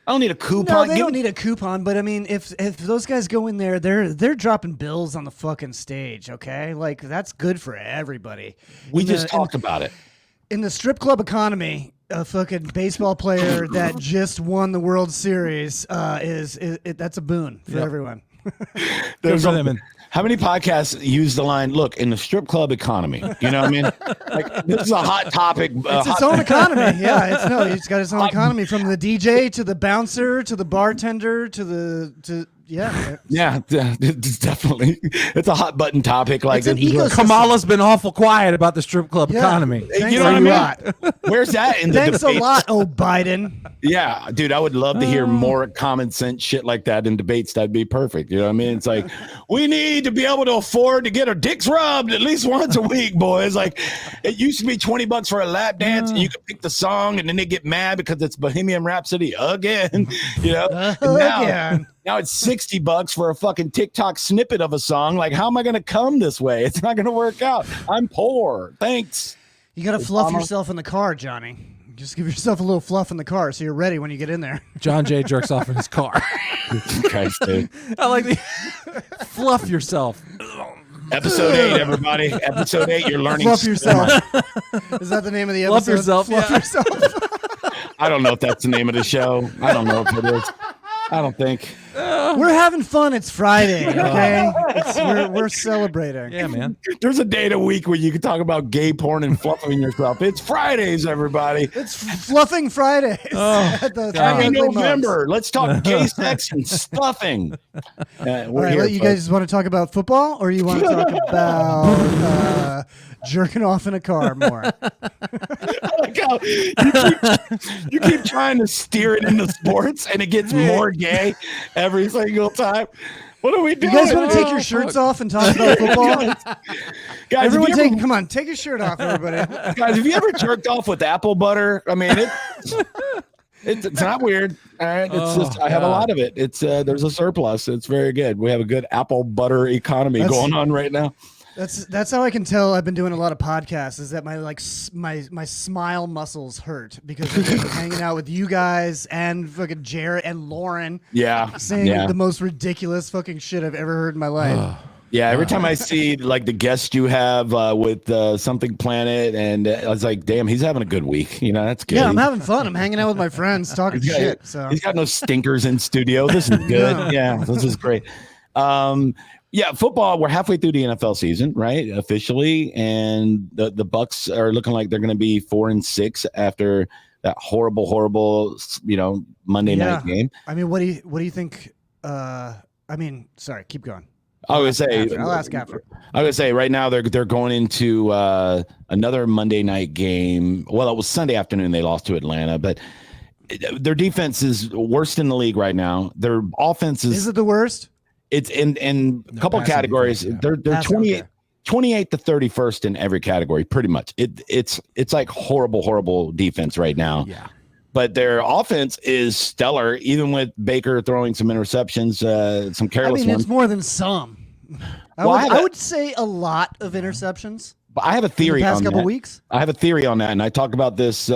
I don't need a coupon. No, they don't need a coupon. But I mean, if those guys go in there, they're dropping bills on the fucking stage. Okay, like that's good for everybody. We just talked about it. In the strip club economy, a fucking baseball player that just won the World Series that's a boon for everyone. There's how many podcasts use the line, look, in the strip club economy? You know what I mean? Like, this is a hot topic. It's its own economy. Yeah, it's got its own economy from the DJ to the bouncer to the bartender it's definitely it's a hot button topic. Like Kamala's been awful quiet about the strip club economy. You know what I mean? Where's that in the Thanks debate? a lot, Biden. Yeah, dude, I would love to hear more common sense shit like that in debates. That'd be perfect. You know what I mean? It's like we need to be able to afford to get our dicks rubbed at least once a week, boys. Like it used to be $20 for a lap dance, and you could pick the song, and then they get mad because it's Bohemian Rhapsody again. You know, now it's $60 for a fucking TikTok snippet of a song. Like, how am I going to come this way? It's not going to work out. I'm poor. Thanks. You got to fluff yourself in the car, Johnny. Just give yourself a little fluff in the car so you're ready when you get in there. John Jay jerks off in his car. Christ, dude. I like the fluff yourself. Episode 8, everybody. Episode 8, you're learning. Fluff yourself. Is that the name of the episode? Fluff yourself. I don't know if that's the name of the show. I don't know if it is. I don't think. We're having fun. It's Friday, okay? We're celebrating. Yeah, man. There's a day of the week where you can talk about gay porn and fluffing yourself. It's Fridays, everybody. It's Fluffing Fridays. Happy November. Let's talk gay sex and stuffing. All right, you guys want to talk about football, or you want to talk about jerking off in a car more? I like how you keep trying to steer it into sports, and it gets more gay every single time. What are we doing? You guys want to take your shirts off and talk about football? Guys, everyone come on, take your shirt off, everybody. Guys, have you ever jerked off with apple butter? I mean, it's not weird. All right, it's just I have a lot of it. It's there's a surplus. It's very good. We have a good apple butter economy going on right now. That's how I can tell I've been doing a lot of podcasts, is that my smile muscles hurt because I've been hanging out with you guys and fucking Jared and Lauren. Yeah. Saying the most ridiculous fucking shit I've ever heard in my life. Yeah, every time I see like the guest you have with Something Planet, and I was like, damn, he's having a good week. You know, that's good. Yeah, I'm having fun. I'm hanging out with my friends, talking shit. So he's got no stinkers in studio. This is good. No. Yeah, this is great. Yeah, football. We're halfway through the NFL season, right? Officially, and the Bucks are looking like they're going to be 4-6 after that horrible, Monday night game. I mean, what do you think? Sorry, keep going. I'll ask after. I would say right now they're going into another Monday night game. Well, it was Sunday afternoon. They lost to Atlanta, but their defense is worst in the league right now. Their offense is. Is it the worst? It's in a couple categories. They're 28 to 31st in every category, pretty much. It's like horrible defense right now. Yeah. But their offense is stellar, even with Baker throwing some interceptions, some careless ones. It's more than some. I would say a lot of interceptions. But I have a theory in the past on couple that. Weeks. I have a theory on that, and I talked about this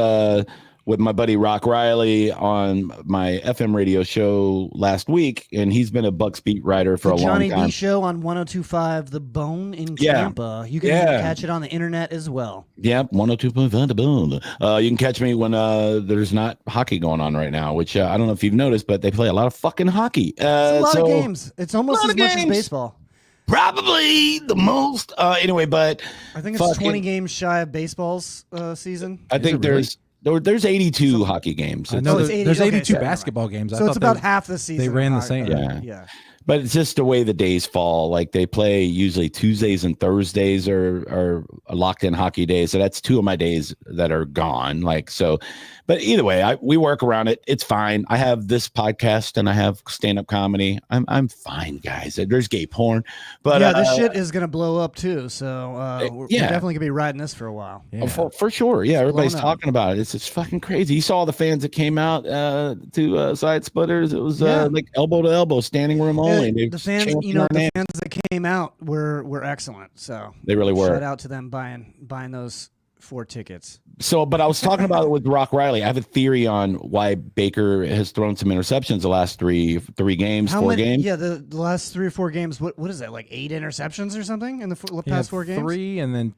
with my buddy Rock Riley on my FM radio show last week, and he's been a Bucks beat writer for a long time. Johnny B Show on 102.5 The Bone in Tampa. You can catch it on the internet as well. Yep, 102.5 The Bone. You can catch me when there's not hockey going on right now, which I don't know if you've noticed, but they play a lot of fucking hockey. It's a lot of games. It's almost as much as baseball. Probably the most. Anyway, but I think it's 20 games shy of baseball's season. I think there's 82 hockey games. I know there's 82 basketball games. So it's about half the season. They ran the same. Yeah. But it's just the way the days fall. Like they play usually Tuesdays and Thursdays are locked in hockey days. So that's 2 of my days that are gone. Like, so, but either way, we work around it. It's fine. I have this podcast and I have stand-up comedy. I'm fine, guys. There's gay porn, but this shit is going to blow up too. So we're definitely going to be riding this for a while. Yeah. For sure. Yeah. Everybody's talking about it. It's fucking crazy. You saw the fans that came out to Side Splitters. It was like elbow to elbow, standing room only. The fans, the fans that came out were excellent. So they really were. Shout out to them buying those 4 tickets. So, but I was talking about it with Rock Riley. I have a theory on why Baker has thrown some interceptions the last three games, 4 games. Yeah, the last 3 or 4 games. What is that? Like 8 interceptions or something in the past 4 games? 3, and then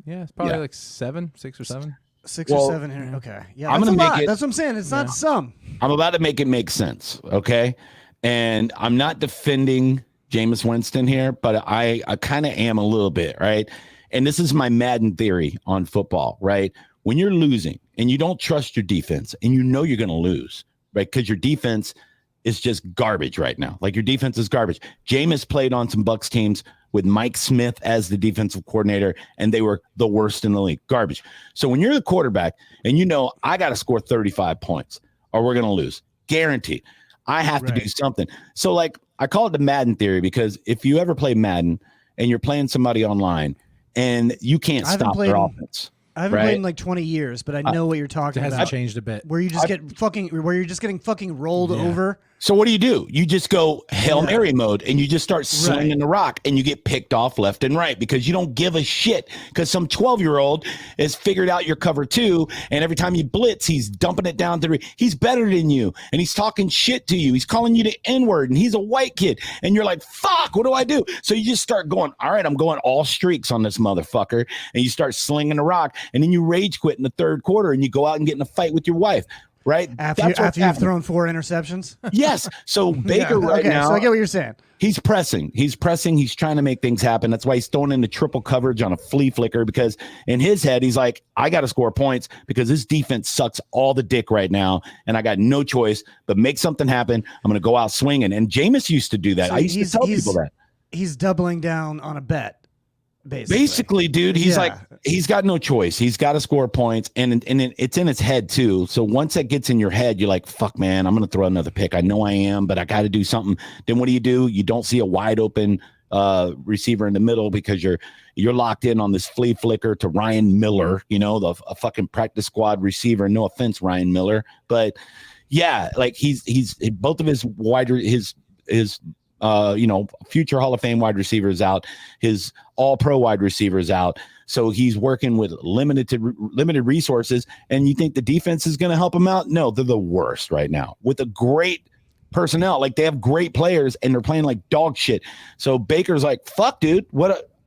it's probably like 6 or 7. 6 or 7 here. Okay, yeah, I'm gonna make it. That's what I'm saying. It's not some. I'm about to make it make sense. Okay. And I'm not defending Jameis Winston here, but I kind of am a little bit, right? And this is my Madden theory on football, right? When you're losing and you don't trust your defense and you know you're going to lose, right? Because your defense is just garbage right now. Like your defense is garbage. Jameis played on some Bucs teams with Mike Smith as the defensive coordinator, and they were the worst in the league. Garbage. So when you're the quarterback and you know I got to score 35 points or we're going to lose, guaranteed. I have to do something. So like I call it the Madden theory because if you ever play Madden and you're playing somebody online and you can't stop their offense. I haven't played in like 20 years, but I know what you're talking about. It hasn't changed a bit. Where you just where you're just getting fucking rolled over. So what do? You just go Hail Mary mode and you just start slinging the rock and you get picked off left and right because you don't give a shit because some 12-year-old has figured out your cover 2 and every time you blitz, he's dumping it down to he's better than you and he's talking shit to you. He's calling you the N-word and he's a white kid and you're like, fuck, what do I do? So you just start going, all right, I'm going all streaks on this motherfucker and you start slinging the rock and then you rage quit in the 3rd quarter and you go out and get in a fight with your wife. Right after you've thrown 4 interceptions. Yes. So Baker now. So I get what you're saying. He's pressing. He's trying to make things happen. That's why he's throwing into triple coverage on a flea flicker because in his head he's like, I got to score points because this defense sucks all the dick right now, and I got no choice but make something happen. I'm going to go out swinging. And Jameis used to do that. So I used to tell people that he's doubling down on a bet. Basically, dude, he's like, he's got no choice. He's got to score points, and it's in his head too. So once that gets in your head, you're like, fuck, man, I'm going to throw another pick. I know I am, but I got to do something. Then what do? You don't see a wide open receiver in the middle because you're locked in on this flea flicker to Ryan Miller, a fucking practice squad receiver. No offense, Ryan Miller, but yeah, like he's both of his future Hall of Fame wide receivers out, his all-pro wide receivers out. So he's working with limited resources. And you think the defense is going to help him out? No, they're the worst right now with a great personnel. Like they have great players and they're playing like dog shit. So Baker's like, fuck, dude,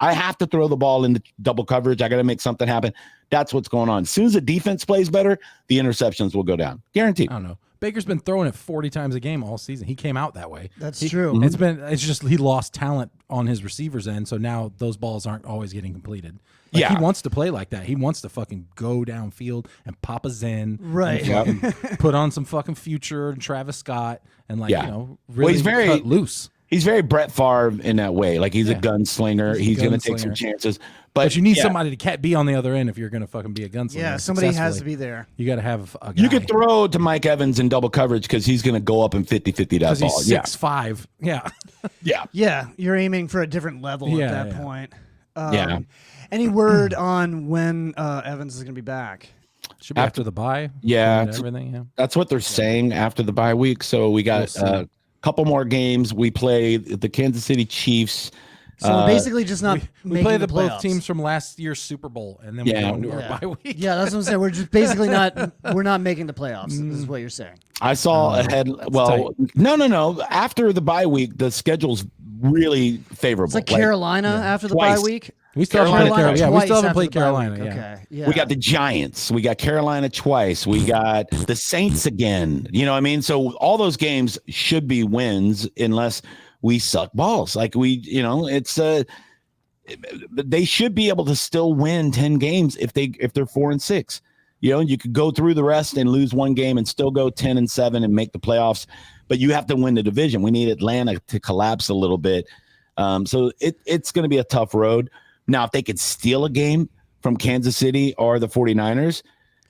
I have to throw the ball into double coverage. I got to make something happen. That's what's going on. As soon as the defense plays better, the interceptions will go down. Guaranteed. I don't know. Baker's been throwing it 40 times a game all season. He came out that way. That's true. It's just he lost talent on his receivers end, so now those balls aren't always getting completed. He wants to play like that. He wants to fucking go downfield and pop a Zen, right? And put on some fucking Future and Travis Scott, and really he's very cut loose. He's very Brett Favre in that way. Like he's a gunslinger. He's going to take some chances. But you need somebody to be on the other end if you're going to fucking be a gunslinger. Yeah, somebody has to be there. You got to have a guy. You could throw to Mike Evans in double coverage because he's going to go up and 50-50 that ball. He's 6'5". Yeah. Yeah, you're aiming for a different level at that point. Any word on when Evans is going to be back? Should be after the bye. Yeah. Everything. Yeah. That's what they're saying after the bye week. So we got couple more games. We play the Kansas City Chiefs So we're basically just not. We play the playoffs. both teams from last year's Super Bowl, and then we go into our bye week. Yeah, that's what I'm saying. We're just basically not. We're not making the playoffs. Is what you're saying. I saw ahead. Well, no. After the bye week, the schedule's really favorable. It's like Carolina after the twice. bye week. We still haven't played Carolina. Yeah, we still haven't played after the bye Carolina. week. Yeah. Okay. Yeah. We got the Giants. We got Carolina twice. We got the Saints again. You know what I mean? So all those games should be wins unless we suck balls. Like it's they should be able to still win 10 games if they're 4-6. You could go through the rest and lose one game and still go 10-7 and make the playoffs, but you have to win the division. We need Atlanta to collapse a little bit. So it's going to be a tough road. Now, if they could steal a game from Kansas City or the 49ers,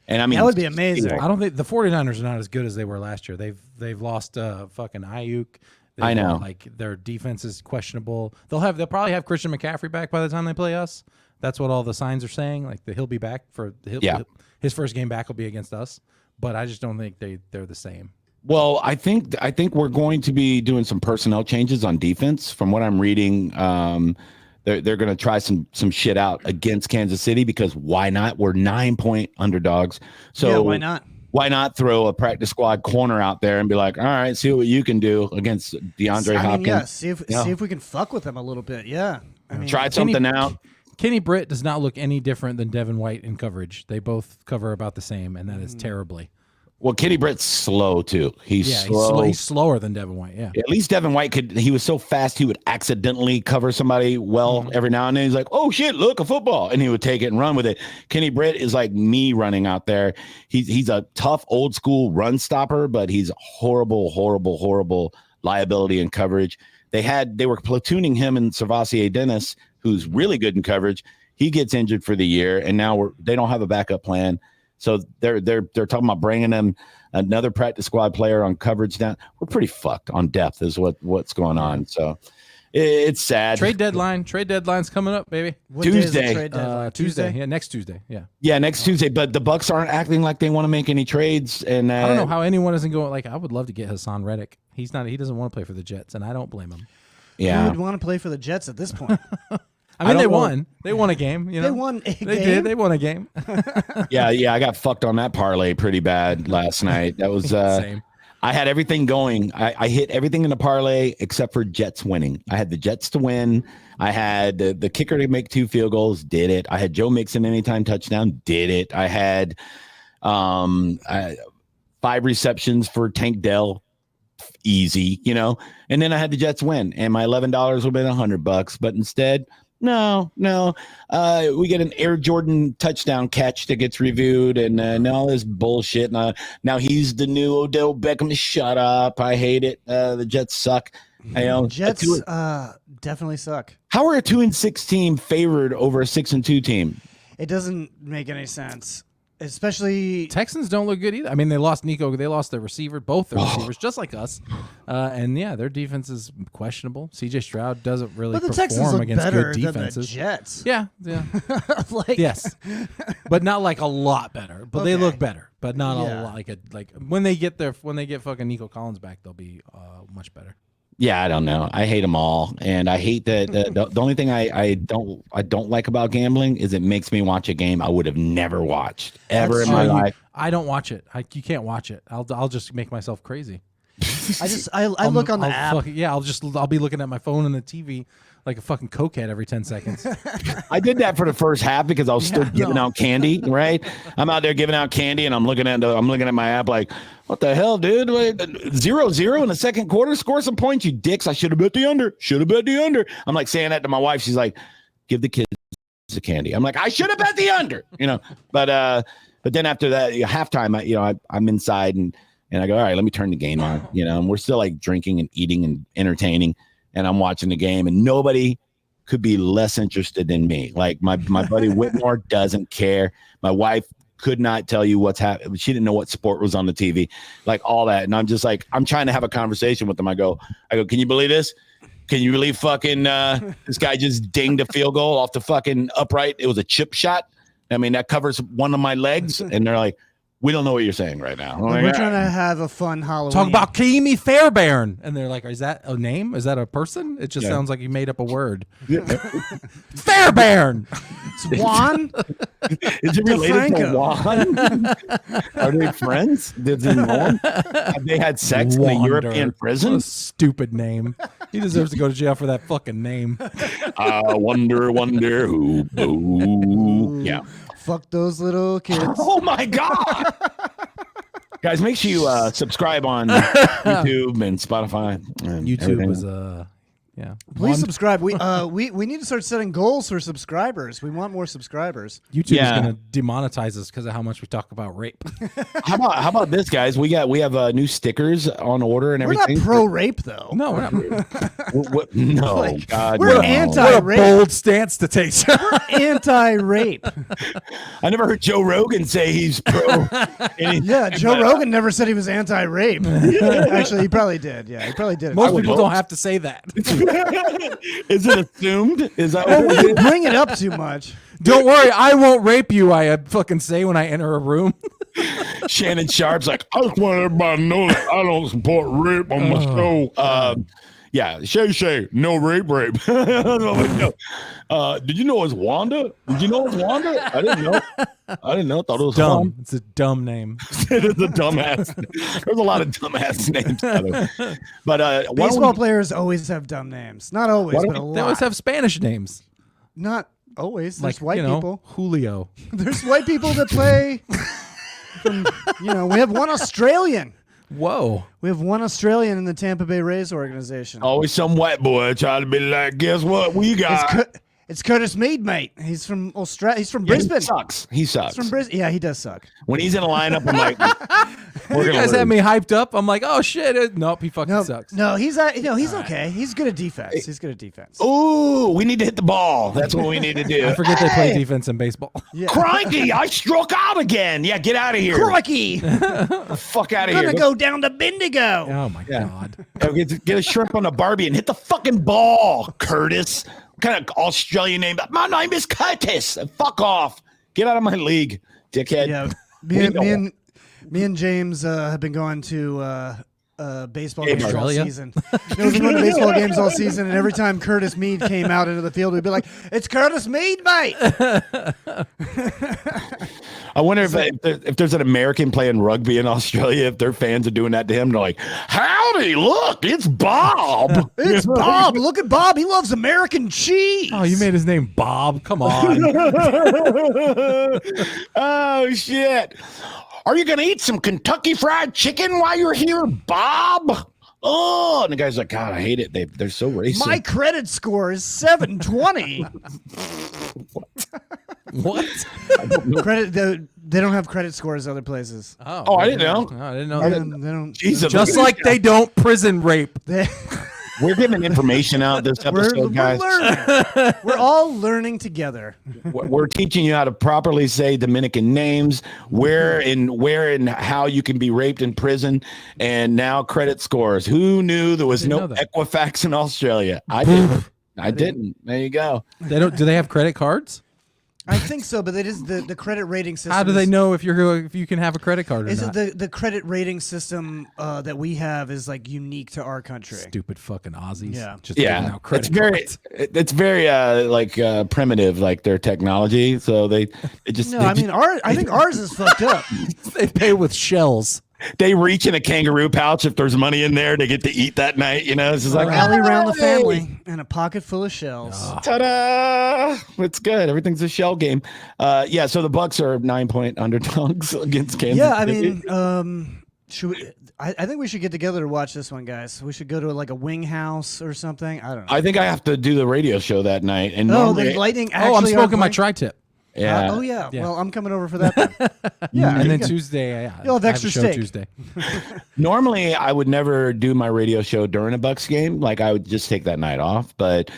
and I mean, that would be amazing. I don't think the 49ers are not as good as they were last year. They've lost fucking Ayuk. I know. Like their defense is questionable. They'll probably have Christian McCaffrey back by the time they play us. That's what all the signs are saying. Like he'll be back his first game back will be against us. But I just don't think they're the same. Well, I think we're going to be doing some personnel changes on defense. From what I'm reading, they're going to try some shit out against Kansas City because why not? We're 9-point underdogs. So why not? Why not throw a practice squad corner out there and be like, all right, see what you can do against DeAndre Hopkins. Yeah, see if we can fuck with them a little bit. Yeah. Try something out. Kenny Britt does not look any different than Devin White in coverage. They both cover about the same, and that is terribly. Well, Kenny Britt's slow too. He's slow. He's slower than Devin White. Yeah. At least Devin White he was so fast he would accidentally cover somebody every now and then. He's like, oh shit, look, a football, and he would take it and run with it. Kenny Britt is like me running out there. He's a tough old school run stopper, but he's horrible liability in coverage. They were platooning him and Servassier Dennis, who's really good in coverage. He gets injured for the year, and now they don't have a backup plan. So they're talking about bringing them another practice squad player on coverage down. We're pretty fucked on depth is what's going on. So it's sad. Trade deadline's coming up, baby. Tuesday. Tuesday. Yeah, next Tuesday. Yeah, next Tuesday. But the Bucks aren't acting like they want to make any trades. And I don't know how anyone isn't going. Like, I would love to get Hassan Reddick. He doesn't want to play for the Jets, and I don't blame him. Yeah, who would want to play for the Jets at this point? I mean, they won. They won a game. They won a game. They did. They won a game. Yeah. I got fucked on that parlay pretty bad last night. That was same. I had everything going. I hit everything in the parlay except for Jets winning. I had the Jets to win. I had the kicker to make 2 field goals. Did it. I had Joe Mixon anytime touchdown. Did it. I had 5 receptions for Tank Dell. Easy, and then I had the Jets win, and my $11 would have been $100, but instead, no, we get an Air Jordan touchdown catch that gets reviewed, and all this bullshit. Now he's the new Odell Beckham. Shut up! I hate it. The Jets suck. Jets definitely suck. How are a 2-6 team favored over a 6-2 team? It doesn't make any sense. Especially Texans don't look good either. I mean, they lost Nico. They lost their receiver, both their receivers, just like us. And their defense is questionable. CJ Stroud doesn't really perform against good defenses. Than the Jets. Yeah. Yes, but not like a lot better. But they look better, but not a lot. Like when they get fucking Nico Collins back, they'll be much better. Yeah, I don't know. I hate them all, and I hate that. The only thing I don't like about gambling is it makes me watch a game I would have never watched ever in my life. I don't watch it. You can't watch it. I'll just make myself crazy. I look on the app. I'll be looking at my phone and the TV like a fucking cokehead every 10 seconds. I did that for the first half because I was still giving out candy, right? I'm out there giving out candy, and I'm looking at my app like, what the hell, dude? 0-0 in the second quarter. Score some points, you dicks. I should have bet the under. I'm like saying that to my wife. She's like, give the kids the candy. I'm like, I should have bet the under, But then after that, halftime, I'm inside and I go, all right, let me turn the game on, and we're still like drinking and eating and entertaining. And I'm watching the game, and nobody could be less interested than me. Like my buddy Whitmore doesn't care. My wife could not tell you what's happening. She didn't know what sport was on the TV, like all that. And I'm just like, I'm trying to have a conversation with them. I go, can you believe this? Can you believe fucking this guy just dinged a field goal off the fucking upright? It was a chip shot. I mean, that covers one of my legs. And they're like, We don't know what you're saying right now. We're trying to have a fun Halloween. Talk about Kimi Fairbairn. And they're like, is that a name? Is that a person? It just sounds like you made up a word. Fairbairn. It's Juan. Is it related to Juan? Are they friends? Did they know him? Have they had sex in a European prison? What a stupid name. He deserves to go to jail for that fucking name. Wonder who. Boo. Yeah. Fuck those little kids. Oh my God. Guys, make sure you subscribe on YouTube and Spotify. And YouTube everything. was Please subscribe. We need to start setting goals for subscribers. We want more subscribers. YouTube is going to demonetize us because of how much we talk about rape. How about this, guys? We have new stickers on order and everything. We're not pro rape though. No, we're not. No, God, we're no. anti-rape. What a bold stance to take. We're anti-rape. I never heard Joe Rogan say he's pro. Joe Rogan never said he was anti-rape. Actually, he probably did. Yeah, he probably did. Most people don't have to say that. Is it assumed? Is that what you bring it up too much? Don't worry, I won't rape you. I fucking say when I enter a room. Shannon Sharp's like, I just want everybody to know that I don't support rape on my show. Yeah, Shay, no rape. Did you know it's Wanda? Did you know it's Wanda? I didn't know. Thought it was dumb. Wanda. It's a dumb name. It is a dumbass. There's a lot of dumbass names. But baseball players always have dumb names. Not always, but a lot. They always have Spanish names. Not always. There's Like white people. Julio. There's white people that play. We have one Australian. Whoa. We have one Australian in the Tampa Bay Rays organization. Always some white boy trying to be like, guess what? We got. It's Curtis Meade, mate. He's from Australia. He's from Brisbane. He sucks. He's from Brisbane. Yeah, he does suck. When he's in a lineup, I'm like, you guys had me hyped up. I'm like, oh shit. Nope, he fucking sucks. No, he's okay. He's good at defense. Ooh, we need to hit the ball. That's what we need to do. I forget they play defense in baseball. Yeah. Crikey, I struck out again. Yeah, get out of here. Crikey. The fuck out of here. Gonna go down to Bendigo. Oh my God. Get a shrimp on a Barbie and hit the fucking ball, Curtis. What kind of Australian name? My name is Curtis. Fuck off. Get out of my league, dickhead. Yeah, me and James have been going to baseball games all season. We've been going to baseball games all season, and every time Curtis Meade came out into the field, we'd be like, "It's Curtis Meade, mate." I wonder if there's an American playing rugby in Australia, if their fans are doing that to him. They're like, howdy, look, it's Bob. It's Bob. Look at Bob. He loves American cheese. Oh, you made his name Bob. Come on. Oh, shit. Are you going to eat some Kentucky Fried Chicken while you're here, Bob? Oh, and the guy's like, God, I hate it. They're so racist. My credit score is 720. What? They don't have credit scores other places. Oh, I didn't know. No, I didn't know that. They don't. Jesus, just like they don't prison rape. We're giving information out this episode, guys. We're all learning together. We're teaching you how to properly say Dominican names, where and how you can be raped in prison, and now credit scores. Who knew there was no Equifax in Australia? I didn't. I didn't. There you go. They don't. Do they have credit cards? I think so, but it is the credit rating system. How do they know if you can have a credit card or not? The credit rating system that we have is like unique to our country. Stupid fucking Aussies. Yeah, just giving out credit cards. It's very primitive, like their technology. So they just. No, I think ours is fucked up. They pay with shells. They reach in a kangaroo pouch if there's money in there. They get to eat that night. You know, it's just like rally around the family and a pocket full of shells. Oh. Ta-da! It's good. Everything's a shell game. So the Bucks are 9-point underdogs against Kansas. Yeah, I mean, I think we should get together to watch this one, guys. We should go to like a wing house or something. I don't know. I think I have to do the radio show that night. And the Lightning. I'm smoking my tri-tip. Yeah. Yeah. Well, I'm coming over for that. Then. Yeah. And then Tuesday, you'll have extra steak. Tuesday. Normally, I would never do my radio show during a Bucks game. Like I would just take that night off. But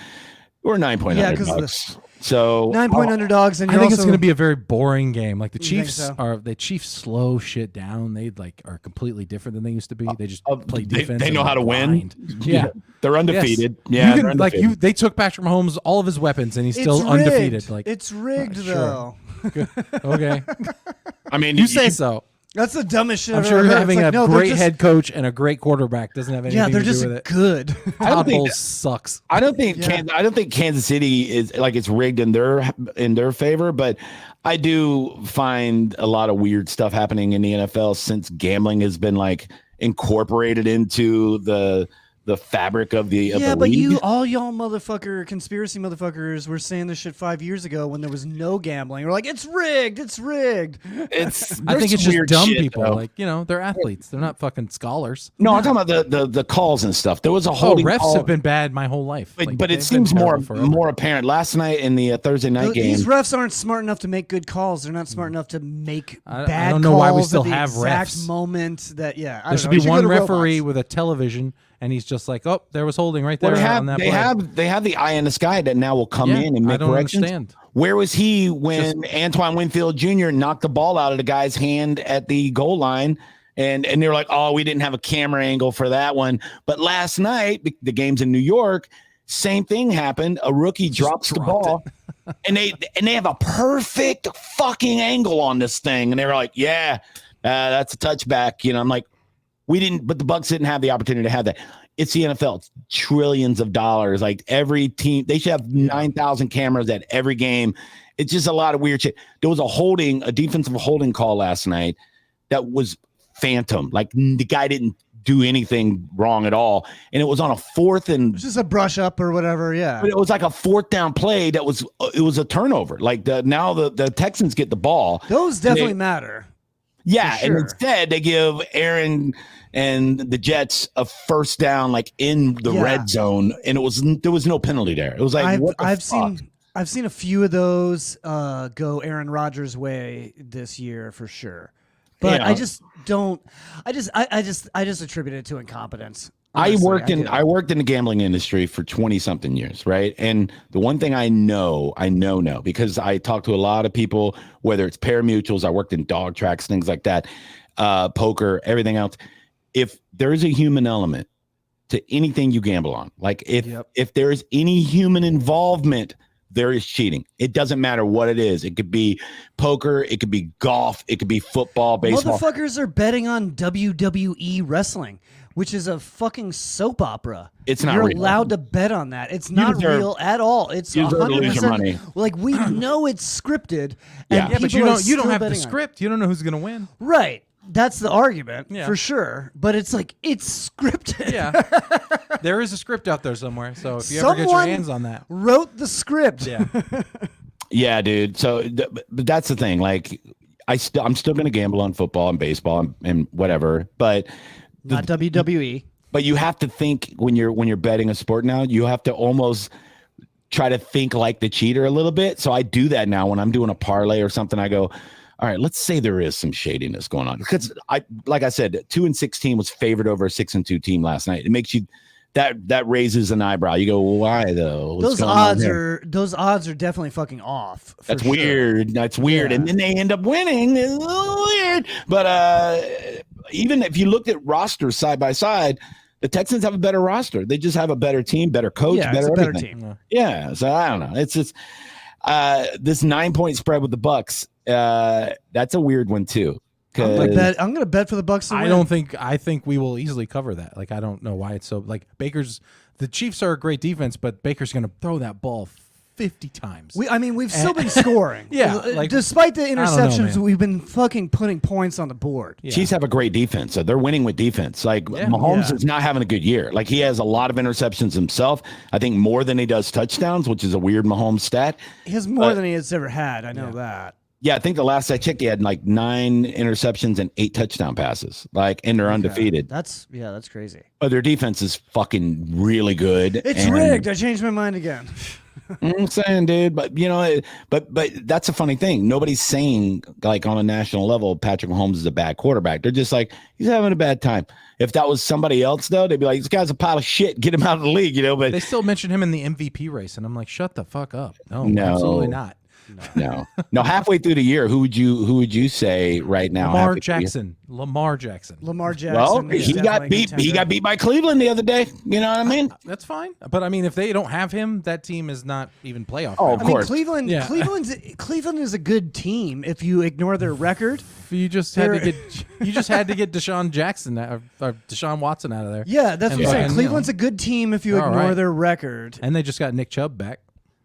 we're 9-point underdogs. So 9-point underdogs, and I think it's going to be a very boring game. Like the Chiefs so? The Chiefs slow shit down. They are completely different than they used to be. They just play defense. They know how to win. Yeah, they're undefeated. Yes. Yeah, they're undefeated. They took Patrick Mahomes all of his weapons, and he's still undefeated. Like it's rigged though. Okay. I mean, you say so. That's the dumbest shit I'm I've sure ever heard. having It's like, a great head coach and a great quarterback doesn't have anything they're to do just with it. good. Todd Bowles sucks. I don't think Kansas City is like it's rigged in their favor, but I do find a lot of weird stuff happening in the NFL since gambling has been like incorporated into the fabric of the but league. all y'all conspiracy motherfuckers were saying this shit 5 years ago when there was no gambling. We're like, it's rigged. It's rigged. I think it's just dumb people. Though. Like, they're athletes. They're not fucking scholars. No, I'm talking about the calls and stuff. There was a holding refs call. have been bad my whole life. But it seems more apparent. Last night in the Thursday night game. These refs aren't smart enough to make good calls. They're not smart enough to make bad calls. I don't know why we still have exact refs. moment that, there should be one referee with a television. And he's just like, oh, there was holding right there on that play. They have the eye in the sky that now will come in and make corrections. Understand. Where was he when Antoine Winfield Jr. knocked the ball out of the guy's hand at the goal line? And they were like, oh, we didn't have a camera angle for that one. But last night, the game's in New York, same thing happened. A rookie drops the ball. and they have a perfect fucking angle on this thing. And they were like, that's a touchback. I'm like, but the Bucs didn't have the opportunity to have that. It's the NFL. It's trillions of dollars. Like every team, they should have 9,000 cameras at every game. It's just a lot of weird shit. There was a defensive holding call last night that was phantom. Like the guy didn't do anything wrong at all. And it was on a fourth and it's just a brush up or whatever. Yeah. But it was like a fourth down play it was a turnover. Like now the Texans get the ball. Those definitely matter. Yeah. Sure. And instead they give Aaron and the Jets a first down like in the red zone, and there was no penalty there. It was like I've seen a few of those go Aaron Rodgers' way this year for sure, but I just attribute it to incompetence. Honestly, I worked in the gambling industry for 20 something years, right? And the one thing I know because I talk to a lot of people, whether it's pari-mutuels, I worked in dog tracks, things like that, poker, everything else. If there is a human element to anything you gamble on, like if there is any human involvement, there is cheating. It doesn't matter what it is. It could be poker, it could be golf, it could be football, baseball. Motherfuckers are betting on WWE wrestling, which is a fucking soap opera. It's not You're real. allowed to bet on that. It's not real at all. It's 100%. Like we know it's scripted. And but you don't have the script. You don't know who's going to win. Right. That's the argument for sure. But it's like, it's scripted. Yeah. There is a script out there somewhere. So if you ever get your hands on that. Wrote the script. Yeah. Yeah, dude. So but that's the thing. Like I'm still going to gamble on football and baseball and whatever, but not WWE. But you have to think when you're betting a sport now, you have to almost try to think like the cheater a little bit. So I do that now when I'm doing a parlay or something. I go, all right, let's say there is some shadiness going on, because like I said, 2-16 was favored over a 6-2 team last night. It makes you that raises an eyebrow. You go, well, why though? Those odds are definitely fucking off. That's weird. That's weird. Yeah. And then they end up winning. It's a little weird. But even if you looked at rosters side by side, the Texans have a better roster. They just have a better team, better coach, better team. Yeah. So I don't know. It's just this 9-point spread with the Bucs. That's a weird one too. I'm going to bet for the Bucs. I think we will easily cover that. Like, I don't know why it's so like the Chiefs are a great defense, but Baker's going to throw that ball 50 times. We've still been scoring. Yeah. Like, despite the interceptions, we've been fucking putting points on the board. Yeah. Chiefs have a great defense. So they're winning with defense. Like Mahomes is not having a good year. Like he has a lot of interceptions himself. I think more than he does touchdowns, which is a weird Mahomes stat. He has more than he has ever had. I know that. Yeah, I think the last I checked, he had like 9 interceptions and 8 touchdown passes. Like, and they're undefeated. That's crazy. But their defense is fucking really good. It's rigged. I changed my mind again. I'm saying, dude, but but that's a funny thing. Nobody's saying like on a national level, Patrick Mahomes is a bad quarterback. They're just like, he's having a bad time. If that was somebody else, though, they'd be like, this guy's a pile of shit. Get him out of the league, But they still mention him in the MVP race, and I'm like, shut the fuck up. No, absolutely not. No. Halfway through the year, who would you say right now? Lamar Jackson. Well, he got beat. He got beat by Cleveland the other day. You know what I mean? That's fine. But I mean, if they don't have him, that team is not even playoff. Oh, of course. Cleveland is a good team if you ignore their record. You just had to get Deshaun Watson out of there. Yeah, that's what I'm saying. Cleveland's a good team if you ignore their record. And they just got Nick Chubb back.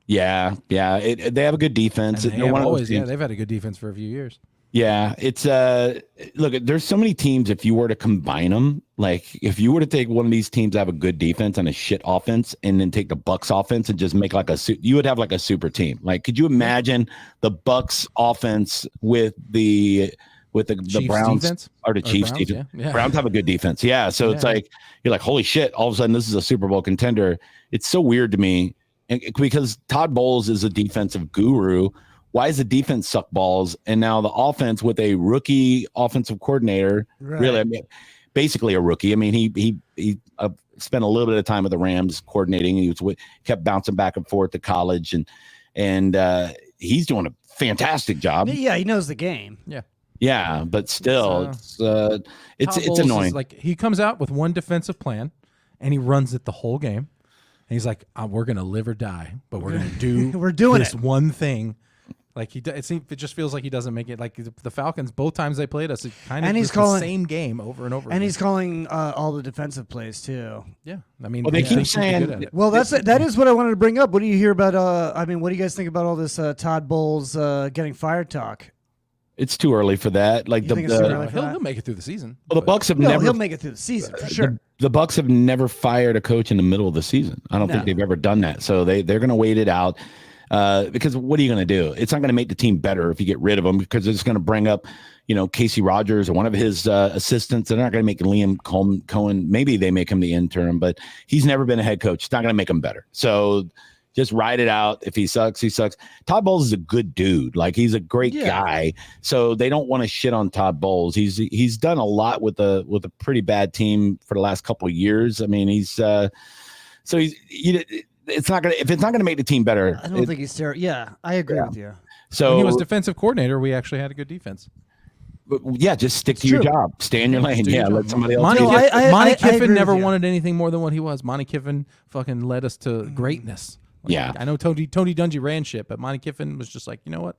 Yeah. They have a good defense. They've had a good defense for a few years. Yeah, it's look, there's so many teams. If you were to combine them, like if you were to take one of these teams that have a good defense and a shit offense, and then take the Bucks offense and just make you would have like a super team. Like, could you imagine the Bucks offense with the Browns defense? Or the Chiefs Browns, defense? Yeah. Browns have a good defense. Yeah, so it's like you're like, holy shit! All of a sudden, this is a Super Bowl contender. It's so weird to me, because Todd Bowles is a defensive guru. Why is the defense suck balls? And now the offense with a rookie offensive coordinator, really, I mean, basically a rookie. I mean, he spent a little bit of time with the Rams coordinating. He kept bouncing back and forth to college, and he's doing a fantastic job. Yeah, he knows the game. Yeah, but still, it's annoying. Like, he comes out with one defensive plan, and he runs it the whole game. And he's like, "We're gonna live or die, but we're gonna do this one thing." Like, it just feels like he doesn't make it. Like the Falcons, both times they played us, it kind of the same game over and over. And he's calling all the defensive plays too. Yeah, I mean, they keep saying. Well, that is what I wanted to bring up. What do you hear about? What do you guys think about all this Todd Bowles getting fired talk? It's too early for that. Like he'll make it through the season. Well, the Bucks have he'll make it through the season for sure. The Bucks have never fired a coach in the middle of the season. I don't think they've ever done that. So they're going to wait it out. Because what are you going to do? It's not going to make the team better if you get rid of them, because it's going to bring up, Casey Rogers or one of his assistants. They're not going to make Liam Cohen. Maybe they make him the interim, but he's never been a head coach. It's not going to make him better. So just ride it out. If he sucks, he sucks. Todd Bowles is a good dude. Like, he's a great guy. So they don't want to shit on Todd Bowles. He's done a lot with a pretty bad team for the last couple of years. I mean, it's not gonna make the team better. I don't think he's terrible. Yeah, I agree with you. So when he was defensive coordinator, we actually had a good defense. Yeah, just stick to your job. Stay in your lane. Yeah, let somebody else. Monty Kiffin never wanted anything more than what he was. Monty Kiffin fucking led us to greatness. I know Tony Dungy ran shit, but Monty Kiffin was just like, you know what?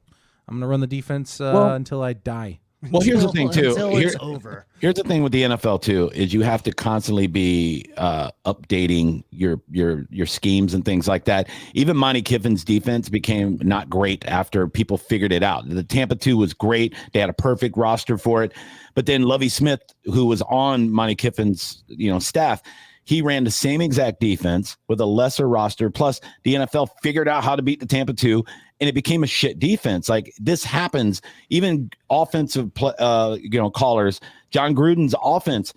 I'm gonna run the defense until I die. Well, here's the thing too. It's over. Here's the thing with the NFL too, is you have to constantly be updating your schemes and things like that. Even Monty Kiffin's defense became not great after people figured it out. The Tampa 2 was great. They had a perfect roster for it. But then Lovie Smith, who was on Monty Kiffin's staff, he ran the same exact defense with a lesser roster. Plus, the NFL figured out how to beat the Tampa 2, and it became a shit defense. Like, this happens. Even offensive, callers. John Gruden's offense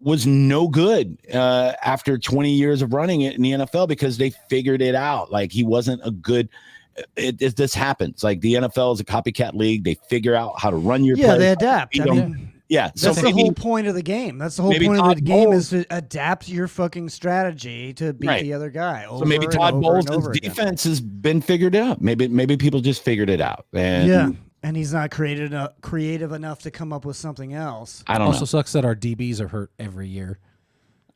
was no good after 20 years of running it in the NFL, because they figured it out. Like, he wasn't a good. This happens. Like, the NFL is a copycat league. They figure out how to run your play. They adapt. Yeah, that's the whole point of the game. That's the whole point of the game, is to adapt your fucking strategy to beat the other guy. So maybe Todd Bowles' defense has been figured out. Maybe people just figured it out. And he's not creative enough to come up with something else. I don't know. Also sucks that our DBs are hurt every year.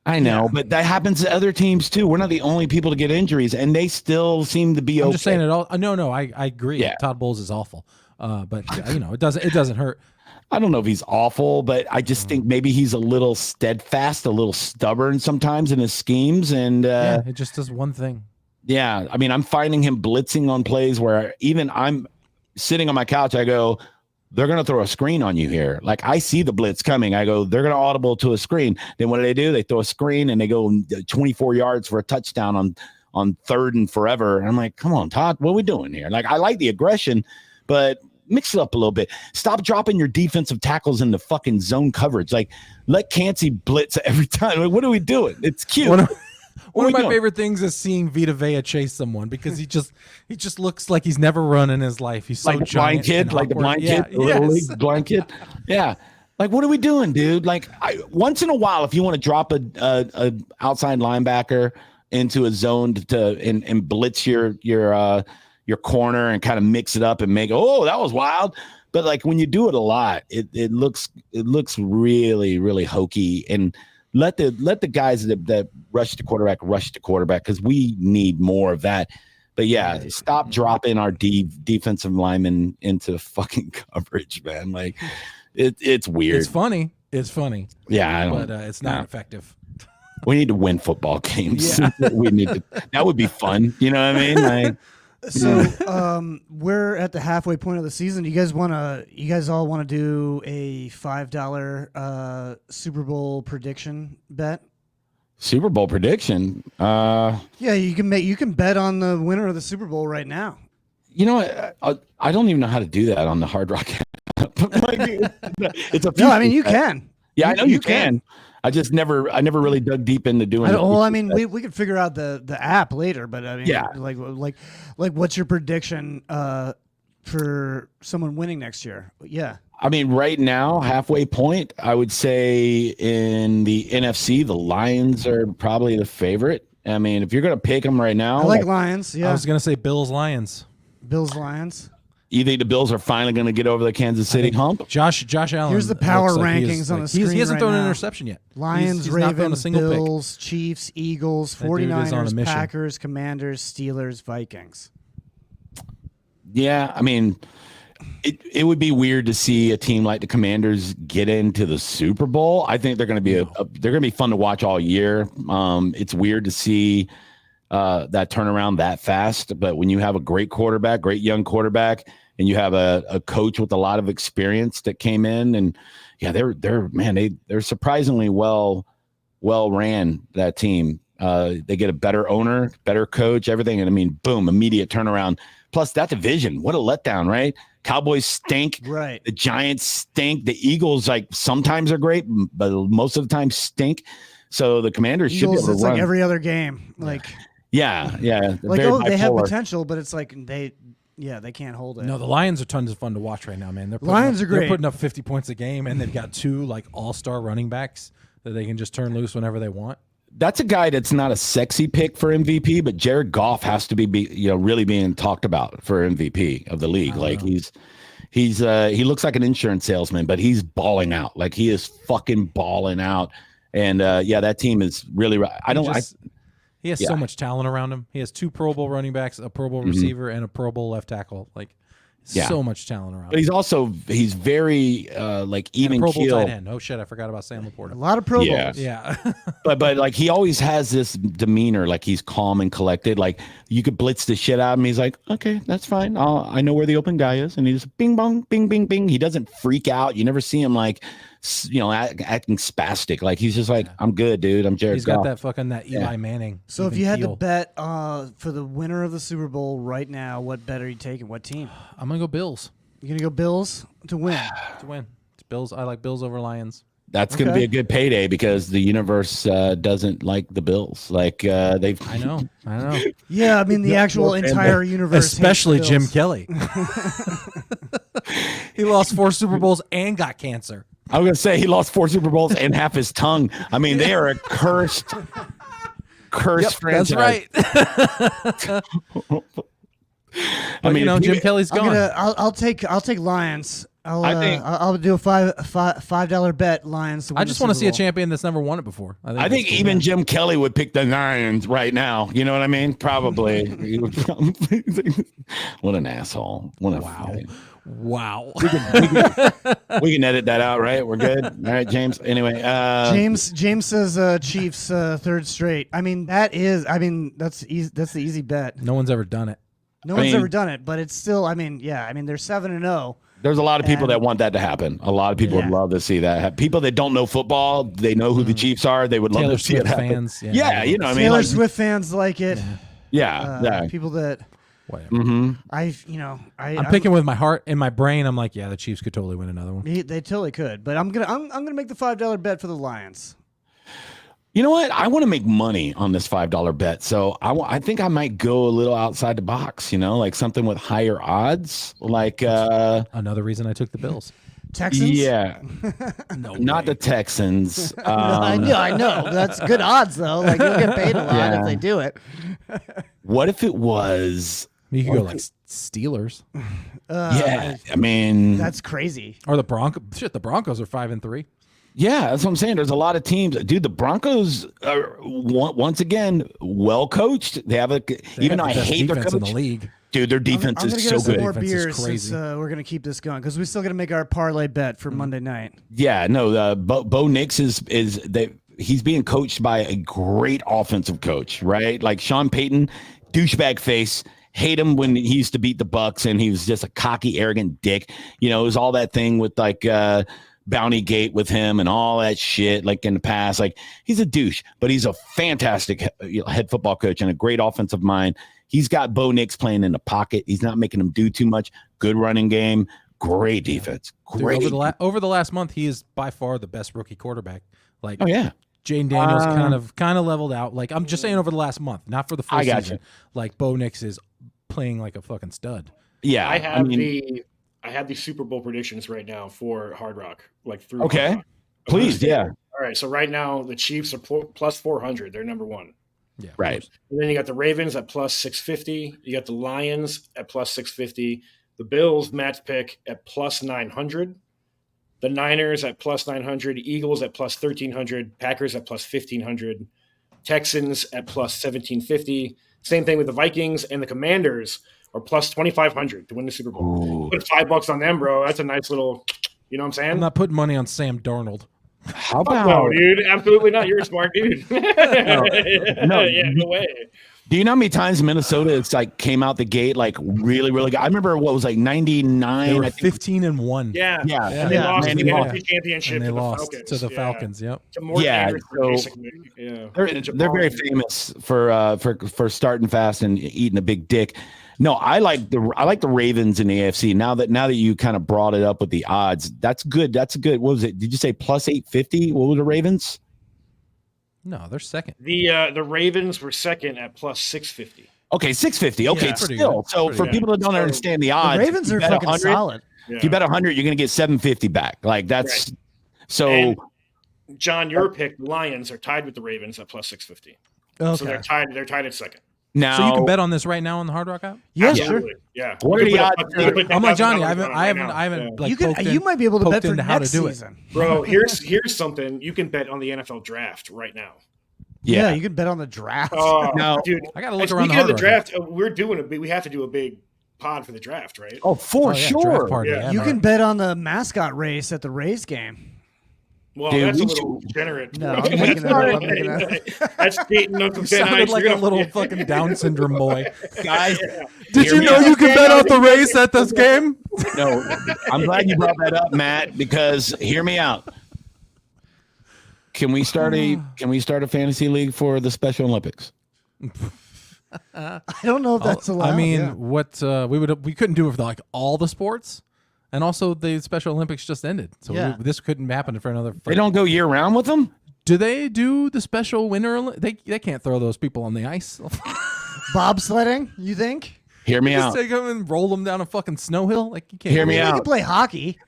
I know, but that happens to other teams too. We're not the only people to get injuries, and they still seem to be okay. I'm just saying it all. No, I agree. Yeah. Todd Bowles is awful, but it doesn't hurt. I don't know if he's awful, but I just think maybe he's a little steadfast, a little stubborn sometimes in his schemes. And it just does one thing. Yeah. I mean, I'm finding him blitzing on plays where even I'm sitting on my couch. I go, they're going to throw a screen on you here. Like, I see the blitz coming. I go, they're going to audible to a screen. Then what do? They throw a screen and they go 24 yards for a touchdown on third and forever. And I'm like, come on, Todd, what are we doing here? Like, I like the aggression, but mix it up a little bit. Stop dropping your defensive tackles into fucking zone coverage. Like, let Cansey blitz every time. Like, what are we doing? It's cute. One of my favorite things is seeing Vita Vea chase someone, because he just looks like he's never run in his life. He's so like the blind kid, like the blind kid, the blind kid. Yeah. Like, what are we doing, dude? Like, once in a while, if you want to drop a outside linebacker into a zone and blitz your your corner and kind of mix it up and make, oh, that was wild. But like when you do it a lot, it looks really, really hokey. And let the guys that rush the quarterback because we need more of that. But yeah, stop dropping our defensive linemen into fucking coverage, man. Like it's weird. It's funny. Yeah, but it's not effective. We need to win football games. Yeah. That would be fun. You know what I mean? Like, so we're at the halfway point of the season. You guys all want to do a $5 Super Bowl prediction bet? Super Bowl prediction? Yeah, you can bet on the winner of the Super Bowl right now. You know, I don't even know how to do that on the Hard Rock app. It's a no. I mean, you can. Yeah, I know you can. I never really dug deep into doing it. Well, I mean, we could figure out the app later, but I mean, yeah. like what's your prediction for someone winning next year? Yeah. I mean, right now, halfway point, I would say in the NFC, the Lions are probably the favorite. I mean, if you're going to pick them right now. I like Lions, yeah. I was going to say Bills-Lions. Bills-Lions. You think the Bills are finally going to get over the Kansas City hump? Josh Allen. Here's the power rankings on the screen. He hasn't right thrown now. an interception yet. Lions, he's Ravens, Bills, Chiefs, Eagles, 49ers, Packers, Commanders, Steelers, Vikings. Yeah, I mean, it would be weird to see a team like the Commanders get into the Super Bowl. I think they're going to be they're going to be fun to watch all year. It's weird to see that turnaround that fast, but when you have a great young quarterback, and you have a coach with a lot of experience that came in, and yeah, they're surprisingly well ran, that team. They get a better owner, better coach, everything, and I mean, boom, immediate turnaround. Plus that division, what a letdown, right? Cowboys stink, right? The Giants stink. The Eagles, like, sometimes are great, but most of the time stink. So the Commanders should be able to it's run. like every other game, like yeah. Like, they have potential, but it's like they can't hold it. No, the Lions are tons of fun to watch right now, man. Lions are great. They're putting up 50 points a game, and they've got two like all-star running backs that they can just turn loose whenever they want. That's a guy that's not a sexy pick for MVP, but Jared Goff has to be really being talked about for MVP of the league. Like he looks like an insurance salesman, but he's balling out. Like, he is fucking balling out. And that team is really. He has so much talent around him. He has two Pro Bowl running backs, a Pro Bowl receiver, and a Pro Bowl left tackle. Like, so much talent around him. But he's very even Pro keel. Bowl tight end. Oh shit, I forgot about Sam Laporta. A lot of Pro Bowls. Yeah. but like, he always has this demeanor, like he's calm and collected. Like, you could blitz the shit out of him. He's like, okay, that's fine. I know where the open guy is, and he just bing bong, bing bing bing. He doesn't freak out. You never see him like, acting spastic. Like, he's just like, I'm good, dude. I'm Jared. He's got that Eli Manning. So if you had to bet for the winner of the Super Bowl right now, what bet are you taking? What team? I'm gonna go Bills. You're gonna go Bills to win. It's Bills. I like Bills over Lions. That's going to be a good payday because the universe doesn't like the Bills. Like, they've. I know. Yeah, I mean, the actual entire universe, especially Jim Kelly. He lost 4 Super Bowls and got cancer. I was going to say he lost 4 Super Bowls and half his tongue. I mean, they are a cursed franchise. That's right. I mean, Jim Kelly's gone. I'll take Lions. I'll do a $5 bet Lions to win. I just want to see a champion that's never won it before. I think even Jim Kelly would pick the Lions right now. You know what I mean? Probably. What an asshole! Wow. We can edit that out, right? We're good. All right, James. Anyway, James says Chiefs 3rd straight. I mean, that's the easy bet. No one's ever done it. No one's ever done it, but it's still. I mean, they're 7-0. There's a lot of people that want that to happen. A lot of people would love to see that. People that don't know football, they know who the Chiefs are. They would love to see it happen. Fans, Taylor Swift fans like it. Yeah. People that. Whatever. I'm picking with my heart and my brain. I'm like, the Chiefs could totally win another one. They totally could, but I'm gonna make the $5 bet for the Lions. You know what? I want to make money on this $5 bet, so I think I might go a little outside the box. Like something with higher odds, like another reason I took the Bills. Texans? Yeah, not the Texans. I know. That's good odds though. Like, you'll get paid a lot if they do it. What if it was You could go like Steelers. Yeah, I mean that's crazy. Or the Broncos. Shit, the Broncos are 5-3. Yeah, that's what I'm saying. There's a lot of teams, dude. The Broncos are once again well coached. They have even though I hate their coach in the league. Dude, their defense is so good. More beers since we're gonna keep this going because we still gonna make our parlay bet for Monday night. Yeah, no. Bo Nix he's being coached by a great offensive coach, right? Like Sean Payton, douchebag face. Hate him when he used to beat the Bucks and he was just a cocky, arrogant dick. You know, it was all that thing with like Bounty Gate with him and all that shit like in the past. Like he's a douche, but he's a fantastic head football coach and a great offensive mind. He's got Bo Nix playing in the pocket. He's not making him do too much. Good running game. Great defense. Great. Dude, over the last month, he is by far the best rookie quarterback. Like, oh yeah. Jane Daniels kind of leveled out. Like I'm just saying over the last month, not for the full season. Like Bo Nix is playing like a fucking stud. Yeah, I have the Super Bowl predictions right now for Hard Rock. Like through. Okay, Hard Rock. please, yeah. All right, so right now the Chiefs are plus 400. They're number one. Yeah, right. And then you got the Ravens at plus 650. You got the Lions at plus 650. The Bills, Matt's pick, at plus 900. The Niners at plus 900. Eagles at plus 1,300. Packers at plus 1,500. Texans at plus 1,750. Same thing with the Vikings and the Commanders are plus 2,500 to win the Super Bowl. Put $5 on them, bro. That's a nice little, you know what I'm saying? I'm not putting money on Sam Darnold. How about no, dude? Absolutely not. You're a smart dude. no, yeah, no way. Do you know how many times Minnesota it's like came out the gate like really, really good? I remember what was like 99. They were 15-1. Yeah. And they lost the NFC championship and they to the lost Falcons. to the Falcons. Yep. They're very famous for starting fast and eating a big dick. No, I like the Ravens in the AFC. Now that you kind of brought it up with the odds, that's good. That's good. What was it? Did you say plus 850? What were the Ravens? No, they're second. The Ravens were second at plus 650. Okay, 650. Okay, yeah, still. So for people that don't understand the odds, the Ravens are fucking solid. If you bet 100, you're going to get 750 back. Like that's right. So. And John, your pick, the Lions are tied with the Ravens at plus 650. Okay. So they're tied. They're tied at second. Now, so you can bet on this right now on the Hard Rock app. Yeah, absolutely. sure. Yeah. What are the odds? I'm like Johnny. I haven't. Like you might be able to bet for next season, bro. Here's something you can bet on the NFL draft right now. Yeah, you can bet on the draft. No, dude, I got to look around the the draft. We're doing we have to do a big pod for the draft, right? Oh, for sure. Party, yeah. You can bet on the mascot race at the Rays game. Well, dude, that's a little degenerate. No, I'm making that up. That's beating Uncle Ben. Sounded like a little fucking Down syndrome boy. Guys, did you know you can bet on the race at this game? No, I'm glad you brought that up, Matt, because hear me out. Can we start a fantasy league for the Special Olympics? I don't know if that's allowed. I mean, what we couldn't do it for like all the sports. And also, the Special Olympics just ended, so this couldn't happen for another. They don't go year round with them. Do they do the Special Winter? They can't throw those people on the ice. Bobsledding? You think? Hear me out. Just take them and roll them down a fucking snow hill. Like you can't. Hear me out. They can play hockey.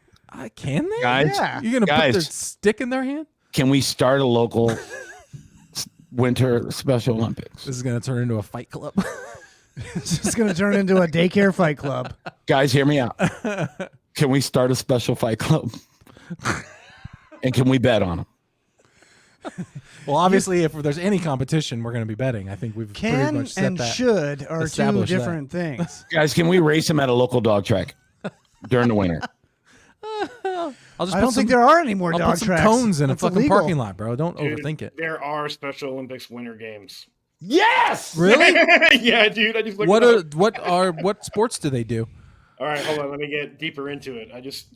Can they? Guys, yeah. You're gonna put their stick in their hand? Can we start a local Winter Special Olympics? This is gonna turn into a fight club. It's just gonna turn into a daycare fight club. Guys, hear me out. Can we start a special fight club? And can we bet on them? Well, obviously, if there's any competition, we're going to be betting. I think we've pretty much set and that. Should are two different things. Guys, can we race them at a local dog track during the winter? I don't think there are any more dog some tracks. cones in a fucking illegal. parking lot, bro. Don't overthink it. There are Special Olympics winter games. Yes. Really? Yeah, dude. I just looked What sports do they do? All right, hold on. Let me get deeper into it. I just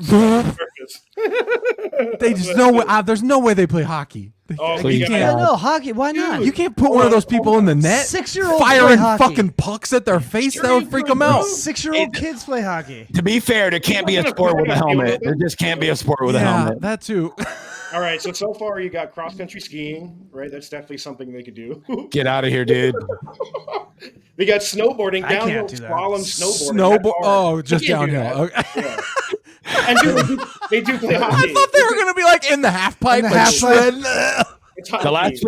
they just there's no way they play hockey. Please. No, hockey. Why not? You can't put one of those people in the net. 6-year-olds firing play hockey. fucking pucks at their face. That would freak them out. 6-year-old kids play hockey. To be fair, there can't be a sport with a helmet. There just can't be a sport with a helmet. That too. All right, so far you got cross-country skiing, right? That's definitely something they could do. Get out of here, dude. We got snowboarding, downhill slalom, snowboarding. Oh, just downhill. Okay. Yeah. And dude, they do play hockey. I thought they were going to be like in the half pipe. The half pipe. The last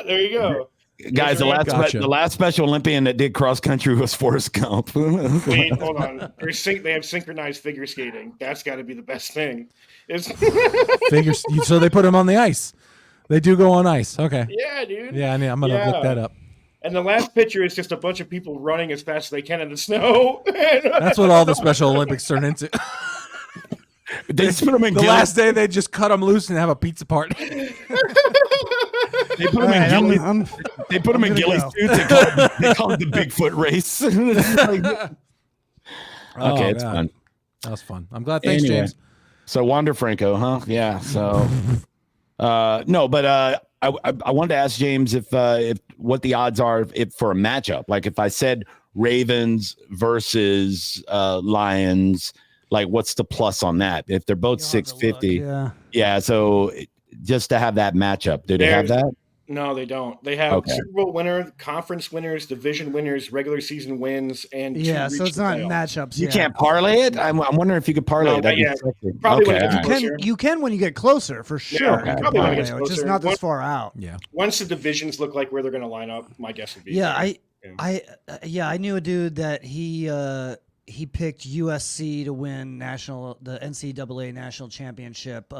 There you go. Guys, the last Special Olympian that did cross country was Forrest Gump. Wait, hold on. They have synchronized figure skating. That's got to be the best thing. So they put him on the ice. They do go on ice. Okay. Yeah, dude. Yeah, I'm gonna look that up. And the last picture is just a bunch of people running as fast as they can in the snow. That's what all the Special Olympics turn into. They just put them in the last day. They just cut them loose and have a pizza party. They put them in ghillie. They put them in ghillie suits. They call it the Bigfoot race. Okay, it's fun. That was fun. I'm glad. Thanks, James. So Juan De Franco, huh? Yeah. So no, but I wanted to ask James if what the odds are if for a matchup. Like if I said Ravens versus Lions, like what's the plus on that? If they're both 650, yeah. So just to have that matchup, do they have that? No, they don't. They have Super Bowl winner, conference winners, division winners, regular season wins, and so it's not matchups. You can't parlay it. I'm wondering if you could parlay it. Probably when it gets closer. You can when you get closer for sure. Yeah, probably when it gets closer. Just not this far out. Yeah. Once the divisions look like where they're going to line up, my guess would be. Yeah, I knew a dude that he picked USC to win the NCAA national championship.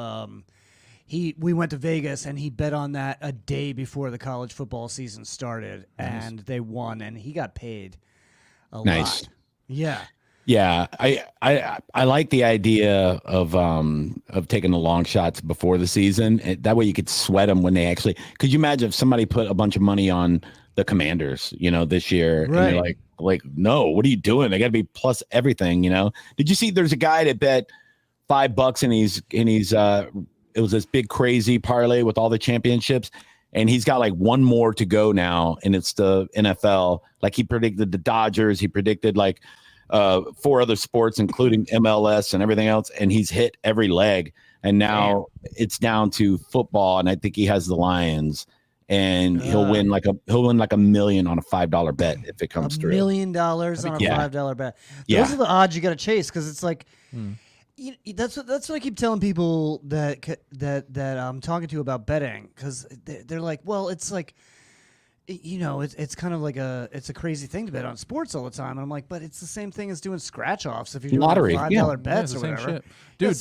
We went to Vegas and he bet on that a day before the college football season started, and they won, and he got paid a lot. Yeah. Yeah, I like the idea of taking the long shots before the season. That way you could sweat them when they actually. Could you imagine if somebody put a bunch of money on the Commanders, this year, and you're like, no, what are you doing? They got to be plus everything, Did you see? There's a guy that bet $5 and he's it was this big crazy parlay with all the championships, and he's got like one more to go now, and it's the NFL. Like he predicted the Dodgers, he predicted like 4 other sports, including MLS and everything else, and he's hit every leg. And now it's down to football, and I think he has the Lions, and he'll win like $1 million on a $5 bet if it comes through. $1 million on a $5 bet. Those are the odds you got to chase, because it's like. That's what I keep telling people that I'm talking to about betting, because they're like, well, it's like, it's kind of like it's a crazy thing to bet on sports all the time, and I'm like, but it's the same thing as doing scratch offs if you're doing lottery, $5 bets or whatever, dude.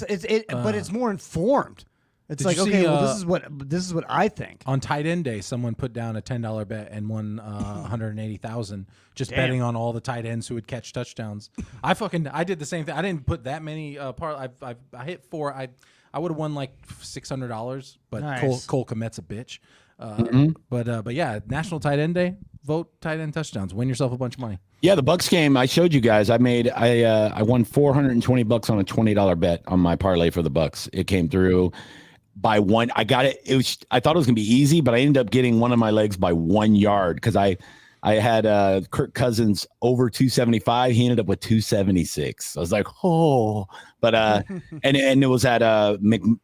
But it's more informed. It's like, okay, this is what I think. On tight end day, someone put down a $10 bet and won $180,000 just betting on all the tight ends who would catch touchdowns. I did the same thing. I didn't put that many I hit 4. I would have won like $600, but nice. Cole Kmet's a bitch. But yeah, National Tight End Day. Vote tight end touchdowns. Win yourself a bunch of money. Yeah, the Bucs game I showed you guys. I won $420 on a $20 bet on my parlay for the Bucs. It came through by one. I got it. I thought it was gonna be easy, but I ended up getting one of my legs by 1 yard because I had Kirk Cousins over 275. He ended up with 276. I was like, but and it was at Jalen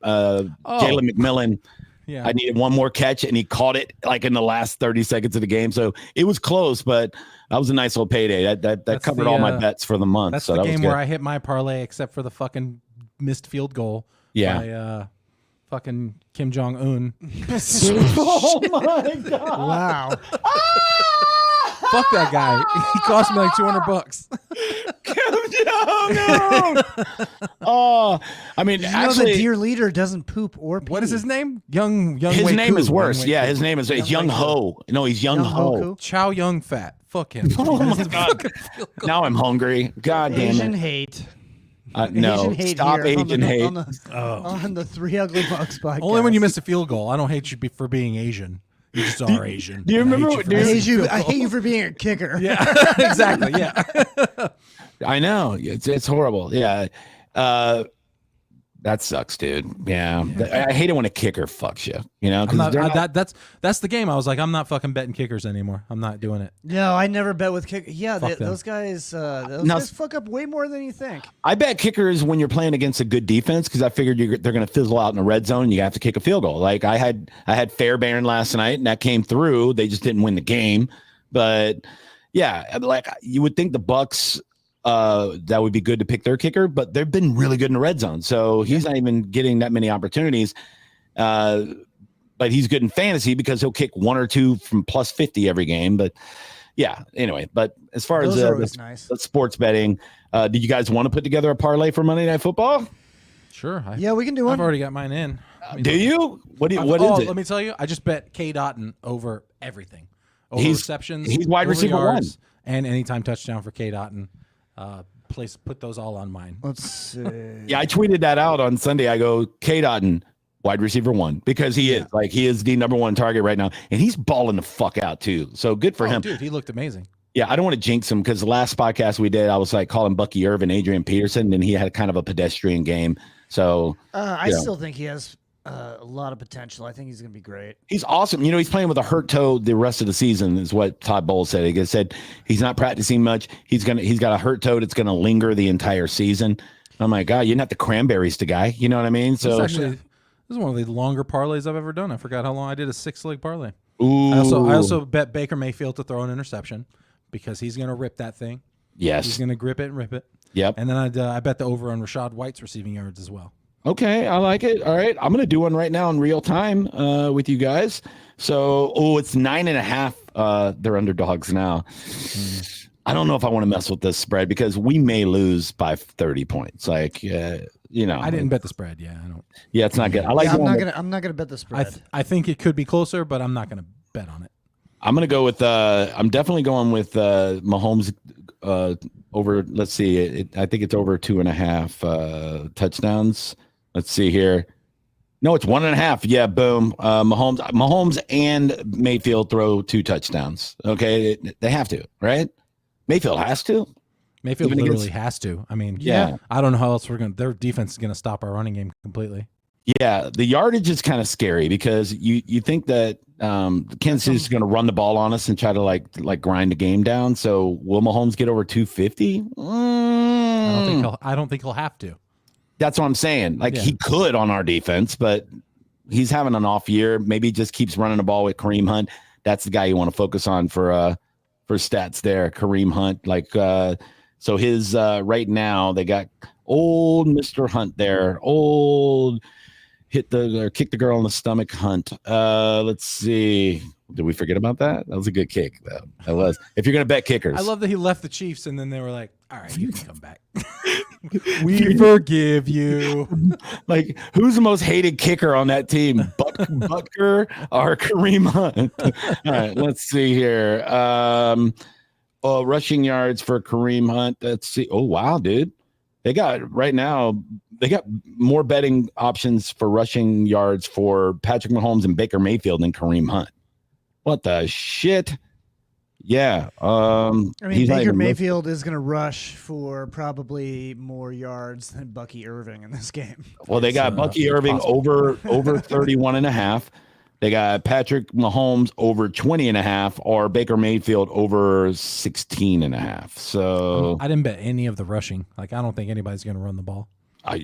McMillan. Yeah. I needed one more catch, and he caught it like in the last 30 seconds of the game. So it was close, but that was a nice little payday. That covered all my bets for the month. That's so the that game where I hit my parlay, except for the fucking missed field goal. Yeah. By, fucking Kim Jong-un. Oh my god! Wow. Fuck that guy. He cost me like $200. Kim Jong-un. Oh, I mean, actually, the dear leader doesn't poop or pee. What is his name? Young. His name is worse. Yeah, his name is Young Ho. No, he's Young Ho. Chow Young Fat. Fuck him. Oh my god! Now I'm hungry. God damn it. Asian hate. No, Asian hate stop Asian hate. On the Three Ugly Bucks podcast. Only when you miss a field goal. I don't hate you for being Asian. You just are Asian. Do you remember? I hate you for being a kicker. Yeah, exactly. Yeah, I know. It's horrible. Yeah, that sucks, dude. Yeah, I hate it when a kicker fucks you. That's the game. I was like, I'm not fucking betting kickers anymore. I'm not doing it. No, I never bet with kickers. Yeah, those guys fuck up way more than you think. I bet kickers when you're playing against a good defense because I figured they're going to fizzle out in the red zone. And you have to kick a field goal. Like I had Fairbairn last night, and that came through. They just didn't win the game, but yeah, like you would think the Bucks. That would be good to pick their kicker, but they've been really good in the red zone. So he's not even getting that many opportunities. but he's good in fantasy because he'll kick 1 or 2 from plus 50 every game. But yeah, anyway. But as far as nice. the sports betting, did you guys want to put together a parlay for Monday Night Football? Sure. Yeah, we can do one. I've already got mine in. Do you? What is it? Let me tell you. I just bet K. Dotton over everything. Over receptions. He's wide receiver yards, 1. And anytime touchdown for K. Dotton. Put those all on mine. Let's see. Yeah, I tweeted that out on Sunday. I go, K. Dotton, wide receiver 1, because he is the number 1 target right now, and he's balling the fuck out too. So good for him, dude. He looked amazing. Yeah, I don't want to jinx him because the last podcast we did, I was like calling Bucky Irvin, Adrian Peterson, and he had kind of a pedestrian game. So I still think he has a lot of potential. I think he's going to be great. He's awesome. You know, he's playing with a hurt toe the rest of the season, is what Todd Bowles said. He said he's not practicing much. He's got a hurt toe that's going to linger the entire season. Oh my God, you're not the cranberries to guy. You know what I mean? So this is one of the longer parlays I've ever done. I forgot how long I did a 6-leg parlay. Ooh. I also bet Baker Mayfield to throw an interception because he's going to rip that thing. Yes, he's going to grip it and rip it. Yep. And then I bet the over on Rachaad White's receiving yards as well. Okay, I like it. All right, I'm going to do one right now in real time with you guys. So, it's 9.5. They're underdogs now. I don't know if I want to mess with this spread because we may lose by 30 points. Like, I didn't bet the spread. Yeah, I don't. Yeah, it's not good. I'm not gonna bet the spread. I think it could be closer, but I'm not gonna bet on it. I'm gonna go with. I'm definitely going with Mahomes over. Let's see. I think it's over 2.5 touchdowns. Let's see here. No, it's 1.5. Yeah, boom. Mahomes and Mayfield throw 2 touchdowns. Okay, they have to, right? Mayfield has to. Mayfield literally has to. I mean, yeah. I don't know how else their defense is going to stop our running game completely. Yeah, the yardage is kind of scary because you think that Kansas City is going to run the ball on us and try to like grind the game down. So will Mahomes get over 250? I don't think he'll have to. That's what I'm saying. He could on our defense, but he's having an off year. Maybe he just keeps running the ball with Kareem Hunt. That's the guy you want to focus on for stats there. Kareem Hunt. So his right now they got old Mr. Hunt there. Old kick the girl in the stomach Hunt. Let's see. Did we forget about that? That was a good kick, though. That was. If you're gonna bet kickers, I love that he left the Chiefs and then they were like, "All right, you can come back. We forgive you." Like, who's the most hated kicker on that team? Butker or Kareem Hunt? All right, let's see here. Rushing yards for Kareem Hunt. Let's see. Oh wow, dude. They got more betting options for rushing yards for Patrick Mahomes and Baker Mayfield than Kareem Hunt. What the shit? Yeah. Baker Mayfield is going to rush for probably more yards than Bucky Irving in this game. Well, they got Bucky Irving over 31.5. They got Patrick Mahomes over 20.5 or Baker Mayfield over 16.5. So I didn't bet any of the rushing. I don't think anybody's going to run the ball.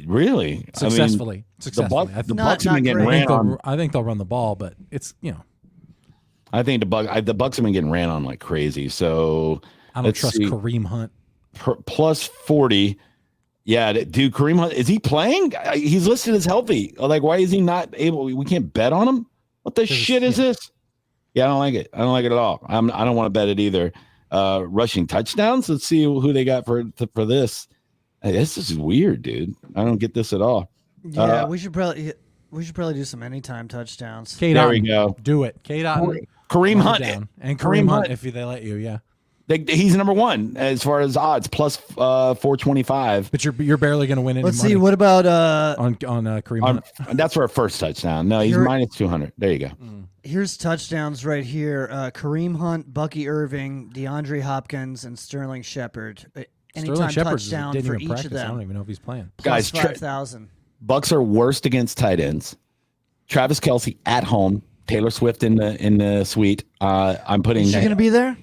Really? Successfully. The Bucs have been getting ran on. I think they'll run the ball, but it's, I think the Bucs have been getting ran on like crazy. So I don't trust Kareem Hunt. Plus 40. Yeah, dude, Kareem Hunt, is he playing? He's listed as healthy. Why is he not able? We can't bet on him? What the shit is this? Yeah, I don't like it. I don't like it at all. I don't want to bet it either. Rushing touchdowns. Let's see who they got for this. This is weird, dude. I don't get this at all. Yeah, we should probably do some anytime touchdowns. There we go. Do it. K-Dot. Kareem Hunt. And Kareem Hunt, if they let you, yeah. He's number 1 as far as odds, plus 425. But you're barely going to win any money. Let's see. What about on Kareem Hunt? That's for a first touchdown. No, he's minus 200. There you go. Here's touchdowns right here. Kareem Hunt, Bucky Irving, DeAndre Hopkins, and Sterling Shepard. Anytime touchdown for each of them. I don't even know if he's playing. Plus 5,000. Bucks are worst against tight ends. Travis Kelce at home. Taylor Swift in the suite. I'm putting. Is she going to be there?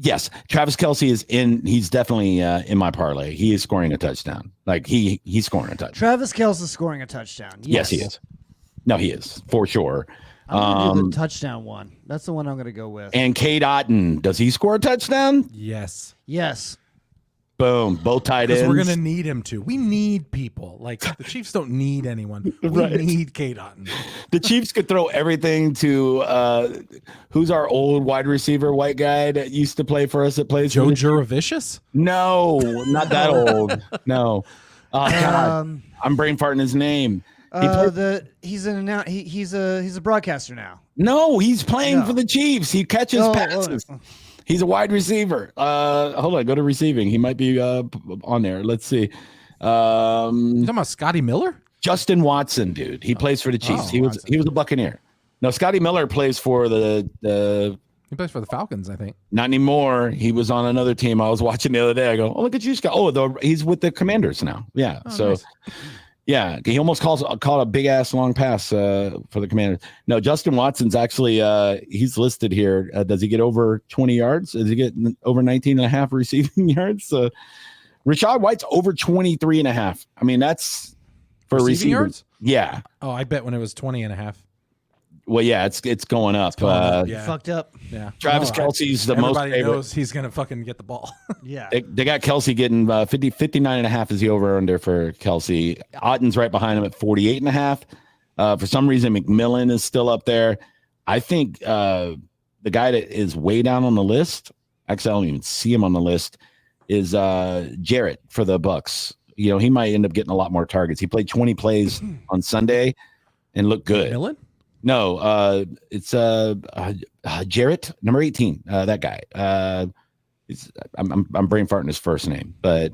Yes, Travis Kelce is in. He's definitely in my parlay. He is scoring a touchdown. He's scoring a touchdown. Travis Kelce is scoring a touchdown. Yes, he is. No, he is for sure. I'm gonna do the touchdown one. That's the one I'm going to go with. And K. Dotton, does he score a touchdown? Yes. Yes. Boom. Both tight ends. We're going to need him to. We need people. Like, the Chiefs don't need anyone. We need K. Dotton. The Chiefs could throw everything to who's our old wide receiver, white guy that used to play for us that plays Joe Juravicious? No, not that old. No. God, I'm brain farting his name. He's a broadcaster now. No, he's playing for the Chiefs. He catches passes. He's a wide receiver. Hold on, go to receiving. He might be on there. Let's see. You talking about Scotty Miller? Justin Watson, dude. He plays for the Chiefs. He was a Buccaneer. No, Scotty Miller plays for the He plays for the Falcons, I think. Not anymore. He was on another team. I was watching the other day. I go, oh, look at you, Scott. Oh, he's with the Commanders now. Yeah. Nice. Yeah, he almost caught a big ass long pass for the Commanders. No, Justin Watson's actually he's listed here. Does he get over 20 yards? Does he get over 19 and a half receiving yards? Rachaad White's over 23 and a half. I mean, that's for receiving yards. Yeah. Oh, I bet when it was 20 and a half. Well, yeah, it's going up. Fucked up. Yeah. Travis Kelce's the most favorite. Everybody knows he's going to fucking get the ball. Yeah. They got Kelce getting 59 and a half is the over under for Kelce. Otten's right behind him at 48 and a half. For some reason, McMillan is still up there. I think the guy that is way down on the list, actually, I don't even see him on the list, is Jarrett for the Bucks. You know, he might end up getting a lot more targets. He played 20 plays on Sunday and looked good. McMillan? No, it's Jarrett, number 18. That guy. I'm brain farting his first name, but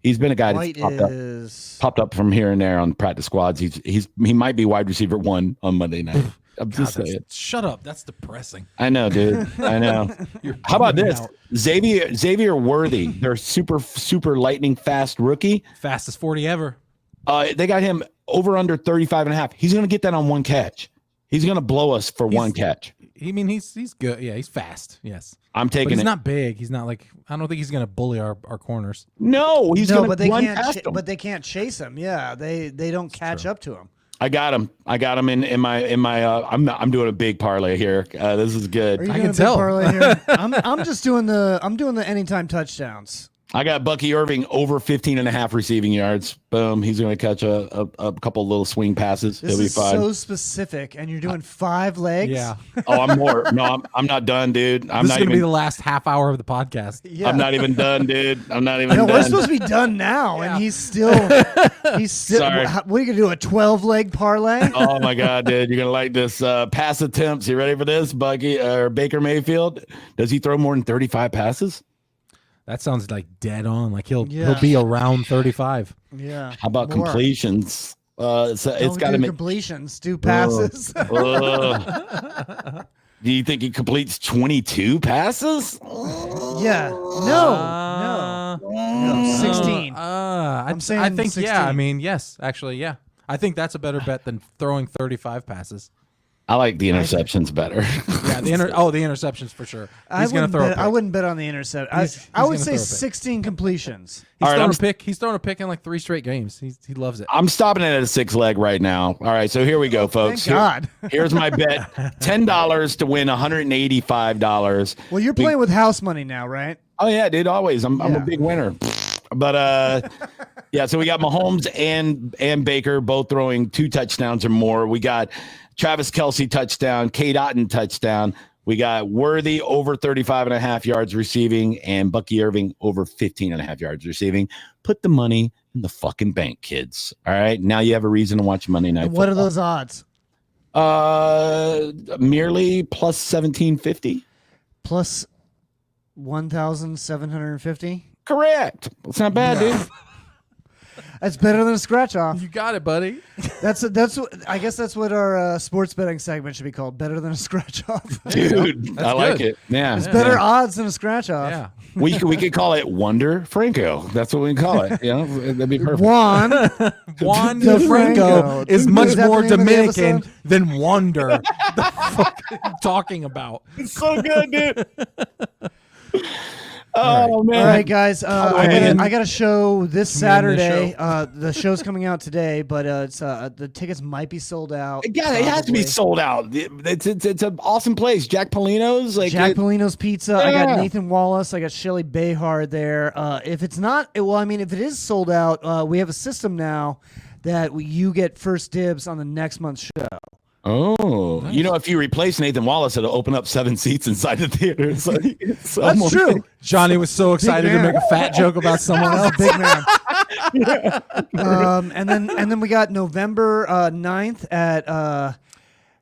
he's been a guy that's popped up from here and there on practice squads. He might be wide receiver 1 on Monday night. I'm just saying. Shut up. That's depressing. I know, dude. I know. How about this? Xavier Worthy, their super lightning fast rookie. Fastest 40 ever. They got him over under 35 and a half. He's going to get that on one catch. He's going to blow us for one catch. I mean, he's good. Yeah, he's fast. Yes. I'm taking but he's not big. He's not like, I don't think he's going to bully our corners. No, he's going to run past them. But they can't chase him. Yeah, they don't catch up to him. I got him in my I'm doing a big parlay here. This is good. Are you I doing can tell. Parlay here? I'm just doing the anytime touchdowns. I got Bucky Irving over 15 and a half receiving yards. Boom. He's going to catch a couple little swing passes. He'll be fine. So specific, and you're doing 5 legs. Yeah. Oh, I'm more. No, I'm not done, dude. This is going to be the last half hour of the podcast. Yeah. I'm not even done, dude. I'm not even done. We're supposed to be done now, and he's still. Sorry. What are you going to do, a 12-leg parlay? Oh, my God, dude. You're going to like this. Pass attempts. You ready for this, Bucky or Baker Mayfield? Does he throw more than 35 passes? That sounds like dead on. Like he'll be around 35. Yeah. How about completions? It's got to completions. Do passes. Do you think he completes 22 passes? Yeah. No. 16. I'm saying I think 16. yeah. I mean yes. Actually yeah. I think that's a better bet than throwing 35 passes. I like the interceptions better. Yeah, the interceptions for sure. He's going to throw a pick. I wouldn't bet on the intercept. I would say 16 completions. He's thrown a pick in like 3 straight games. He loves it. I'm stopping it at a 6-leg right now. All right, so here we go, folks. Thank God. Here's my bet: $10 to win $185. Well, you're playing with house money now, right? Oh yeah, dude. Always. I'm a big winner. But yeah. So we got Mahomes and Baker both throwing 2 touchdowns or more. We got Travis Kelce touchdown, K. Dotton touchdown. We got Worthy over 35 and a half yards receiving and Bucky Irving over 15 and a half yards receiving. Put the money in the fucking bank, kids. All right. Now you have a reason to watch Monday Night Football. What are those odds? Merely plus 1750. Plus 1,750. Correct. It's not bad, dude. That's better than a scratch off. You got it, buddy. That's I guess that's what our sports betting segment should be called. Better than a scratch off. Dude, I like it. Yeah. It's better odds than a scratch off. Yeah. We could call it Wonder Franco. That's what we can call it. Yeah, that'd be perfect. Juan De Franco is much more Dominican than Wonder. The fuck are you talking about? It's so good, dude. Oh man! All right, guys. I got a show this Saturday. Show. The show's coming out today, but it's the tickets might be sold out. Yeah, it has to be sold out. It's an awesome place. Jack Polino's, Jack Polino's Pizza. Yeah. I got Nathan Wallace. I got Shelly Behar there. If it's not, if it is sold out, we have a system now that you get first dibs on the next month's show. Oh, nice. If you replace Nathan Wallace, it'll open up 7 seats inside the theater. That's true. Johnny was so excited to make a fat joke about someone else. Big man. And then we got November 9th at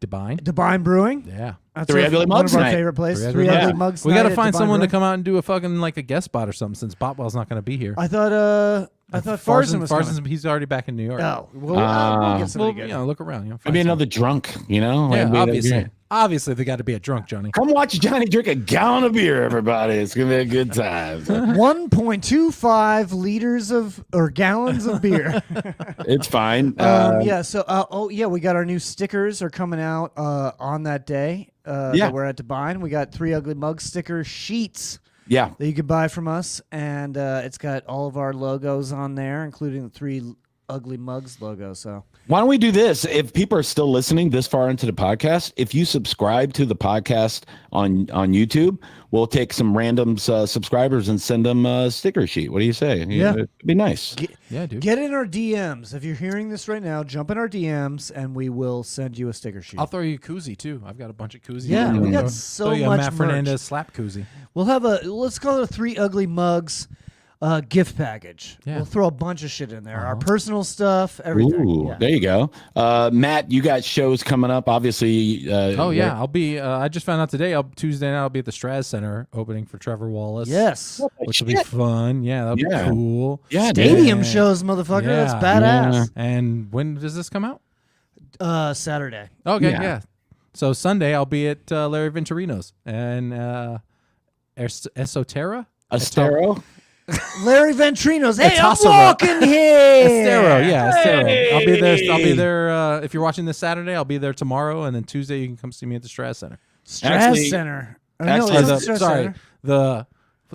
Devine Brewing. Yeah. That's one of our favorite places. Three Ugly Mugs. We got to find someone to come out and do a fucking a guest spot or something since Botwell's not going to be here. I thought Farson was coming. He's already back in New York. Oh, we'll get somebody good. Look around. Maybe another drunk, Yeah, obviously they got to be a drunk, Johnny. Come watch Johnny drink a gallon of beer, everybody. It's going to be a good time. 1.25 liters or gallons of beer. It's fine. We got our new stickers are coming out on that day. That we're at Devine. We got 3 Ugly Mug sticker sheets. Yeah, that you could buy from us, and it's got all of our logos on there, including the 3 Ugly Mugs logo. So why don't we do this? If people are still listening this far into the podcast, if you subscribe to the podcast on YouTube, we'll take some random subscribers and send them a sticker sheet. What do you say? Yeah, it'd be nice. Dude. Get in our DMs. If you're hearing this right now, jump in our DMs, and we will send you a sticker sheet. I'll throw you a koozie too. I've got a bunch of koozies. Yeah, we got so much Matt merch. Fernandez slap koozie. We'll have let's call it a 3 Ugly Mugs gift package. Yeah. We'll throw a bunch of shit in there. Our personal stuff, everything. Ooh, there you go. Matt, you got shows coming up, obviously. I'll be, I just found out today, Tuesday night, I'll be at the Straz Center opening for Trevor Wallace. Yes. Which will be fun. Yeah, that'll be cool. Yeah, Stadium shows, motherfucker. Yeah. That's badass. Yeah. And when does this come out? Saturday. Okay, yeah. So Sunday, I'll be at Larry Venturino's and Estero? Larry Ventrino's. Hey, I'm walking here. Estero, Estero. I'll be there. I'll be there. If you're watching this Saturday, I'll be there tomorrow, and then Tuesday you can come see me at the Straz Center. Center. What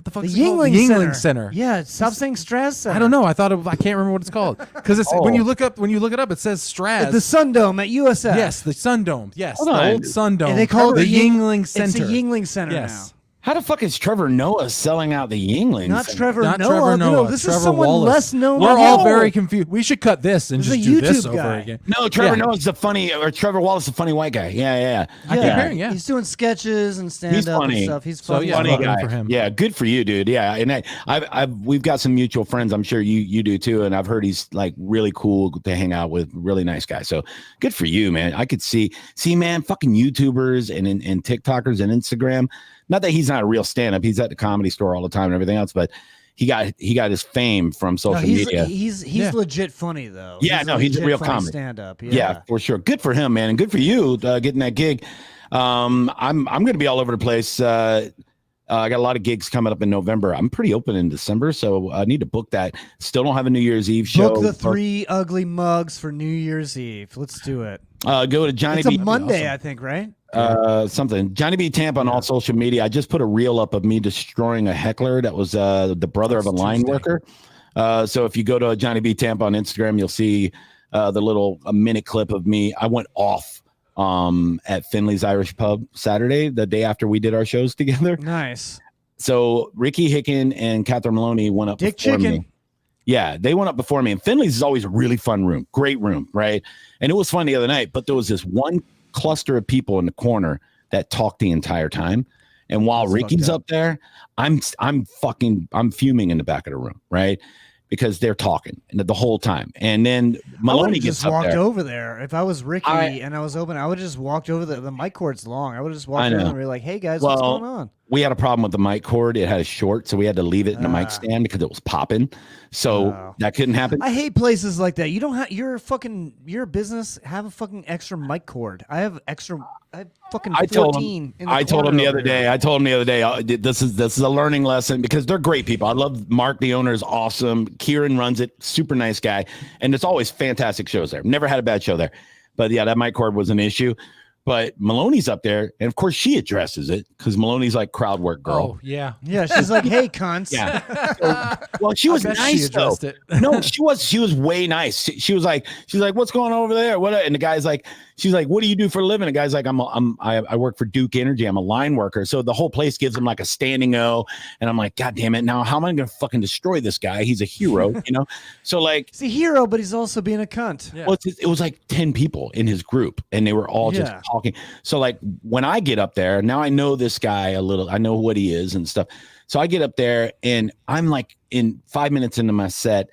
the fuck? The is it called? Yingling Center. Yeah, stop saying Straz Center. I don't know. I can't remember what it's called because it's when you look it up, it says Straz. The Sun Dome at USF. Yes, the Sun Dome. Yes, the old Sun Dome. And they call it the Yingling Center. It's the Yingling Center now. How the fuck is Trevor Noah selling out the Yingling? Not Center? Trevor Not Noah. Trevor Noah. No, this Trevor is someone Wallace. less known. We're all very confused. We should cut this and just do this over again. No, Trevor Noah's the funny, or Trevor Wallace, the funny white guy. Yeah. I keep hearing, He's doing sketches and stand-up and stuff. He's funny. So, funny guy. For him. Yeah, good for you, dude. Yeah, and we've got some mutual friends. I'm sure you do too. And I've heard he's like really cool to hang out with. Really nice guy. So good for you, man. I could see, man, fucking YouTubers and TikTokers and Instagram. Not that he's not a real stand-up. He's at the Comedy Store all the time and everything else, but he got his fame from social media. He's legit funny though. Yeah, he's a real comedy stand-up. Yeah, for sure. Good for him, man, and good for you getting that gig. I'm going to be all over the place. I got a lot of gigs coming up in November. I'm pretty open in December, so I need to book that. Still don't have a New Year's Eve show. Book the 3 Ugly Mugs for New Year's Eve. Let's do it. Go to Johnny It's B. a Monday, I think, right? Something. Johnny B. Tampa on all social media. I just put a reel up of me destroying a heckler that was the brother of a line worker. So if you go to Johnny B. Tampa on Instagram, you'll see a minute clip of me. I went off at Finley's Irish Pub Saturday, the day after we did our shows together. Nice. So Ricky Hicken and Catherine Maloney went up before me. Yeah, they went up before me. And Finley's is always a really fun room. Great room, right? And it was fun the other night, but there was this one cluster of people in the corner that talked the entire time. And while Ricky's up there, I'm fuming in the back of the room, right? Because they're talking the whole time. And then Maloney just walked over there. If I was Ricky and I was open, I would have just walked over the mic cord's long. I would have just walked over and be like, hey guys, what's going on? We had a problem with the mic cord. It had a short, so we had to leave it in the mic stand because it was popping. So that couldn't happen. I hate places like that. You don't have your business have a fucking extra mic cord. I have fucking 14. I told him the other day. This is a learning lesson because they're great people. I love Mark, the owner, is awesome. Kieran runs it, super nice guy, and it's always fantastic shows there. Never had a bad show there. But yeah, that mic cord was an issue. But Maloney's up there, and of course she addresses it because Maloney's like crowd work girl. Oh yeah, yeah. She's like, "Hey, cunts." Yeah. So, well, she was nice though. No, she was way nice. She was like, "What's going on over there?" What? And the guy's like, she's like, "What do you do for a living?" The guy's like, I work for Duke Energy. I'm a line worker." So the whole place gives him like a standing O, and I'm like, "God damn it! Now how am I going to fucking destroy this guy? He's a hero, you know." So like, he's a hero, but he's also being a cunt. Yeah. well, it was like 10 people in his group, and they were all just talking. So like when I get up there, now I know this guy a little. I know what he is and stuff. So I get up there, and I'm like in 5 minutes into my set,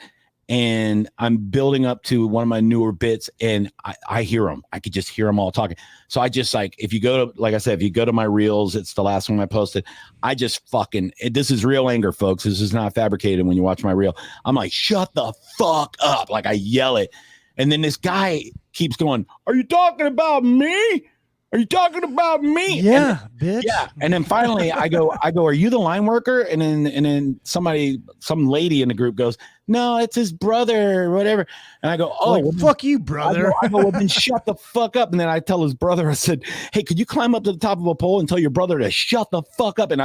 and I'm building up to one of my newer bits, and I hear them. I could just hear them all talking. So I just like, if you go to, like I said, if you go to my reels, it's the last one I posted. I just fucking, this is real anger, folks. This is not fabricated when you watch my reel. I'm like, shut the fuck up. Like I yell it. And then this guy keeps going, "Are you talking about me? Are you talking about me?" Yeah, and, bitch. Yeah. And then finally I go, "Are you the line worker?" And then some lady in the group goes, "No, it's his brother or whatever." And I go, "Oh, like, well, fuck you, brother." I go, "Well, then shut the fuck up." And then I tell his brother, I said, "Hey, could you climb up to the top of a pole and tell your brother to shut the fuck up?" And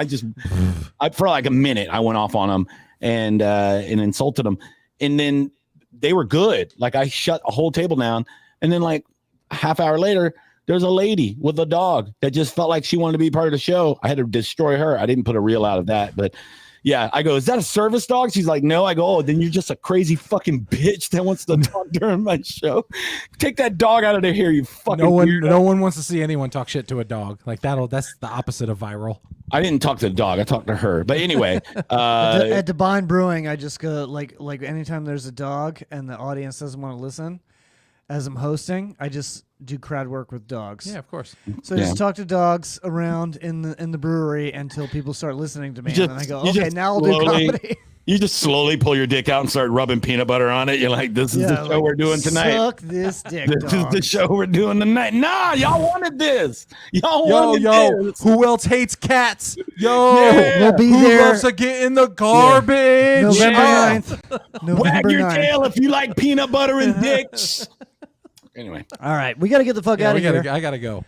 for like a minute, I went off on him and insulted him. And then they were good. Like I shut a whole table down. And then like a half hour later, there's a lady with a dog that just felt like she wanted to be part of the show. I had to destroy her. I didn't put a reel out of that, but yeah, I go, "Is that a service dog?" She's like, "No." I go, "Oh, then you're just a crazy fucking bitch that wants to talk during my show. Take that dog out of here, you fucking no one wants to see anyone talk shit to a dog. Like that's the opposite of viral. I didn't talk to the dog. I talked to her. But anyway, at Divine Brewing, I just go like anytime there's a dog and the audience doesn't want to listen, as I'm hosting, I just do crowd work with dogs. Yeah, of course. So I just talk to dogs around in the brewery until people start listening to me, and then I go, "Okay, now I'll do comedy." You just slowly pull your dick out and start rubbing peanut butter on it. You're like, "This is the show we're doing tonight. Suck this dick, This is the show we're doing tonight." Nah, y'all wanted this. Y'all wanted this. Who else hates cats? Yo, we'll be who there. loves to get in the garbage? November 9th. Wag November your 9th. tail if you like peanut butter and dicks. Anyway, all right, we got to get the fuck out of here. I gotta go.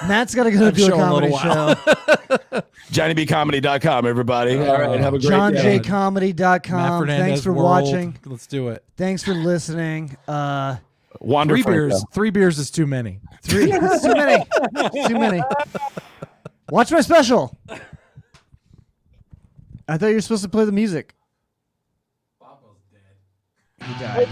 Matt's got to go do a comedy show. JohnnyBComedy.com, everybody. All right, have a great day. JohnJComedy.com. Thanks for watching. Let's do it. Thanks for listening. Juan De Franco. 3 beers is too many. It's too many. It's too many. Watch my special. I thought you were supposed to play the music. Bobo's dead. He died.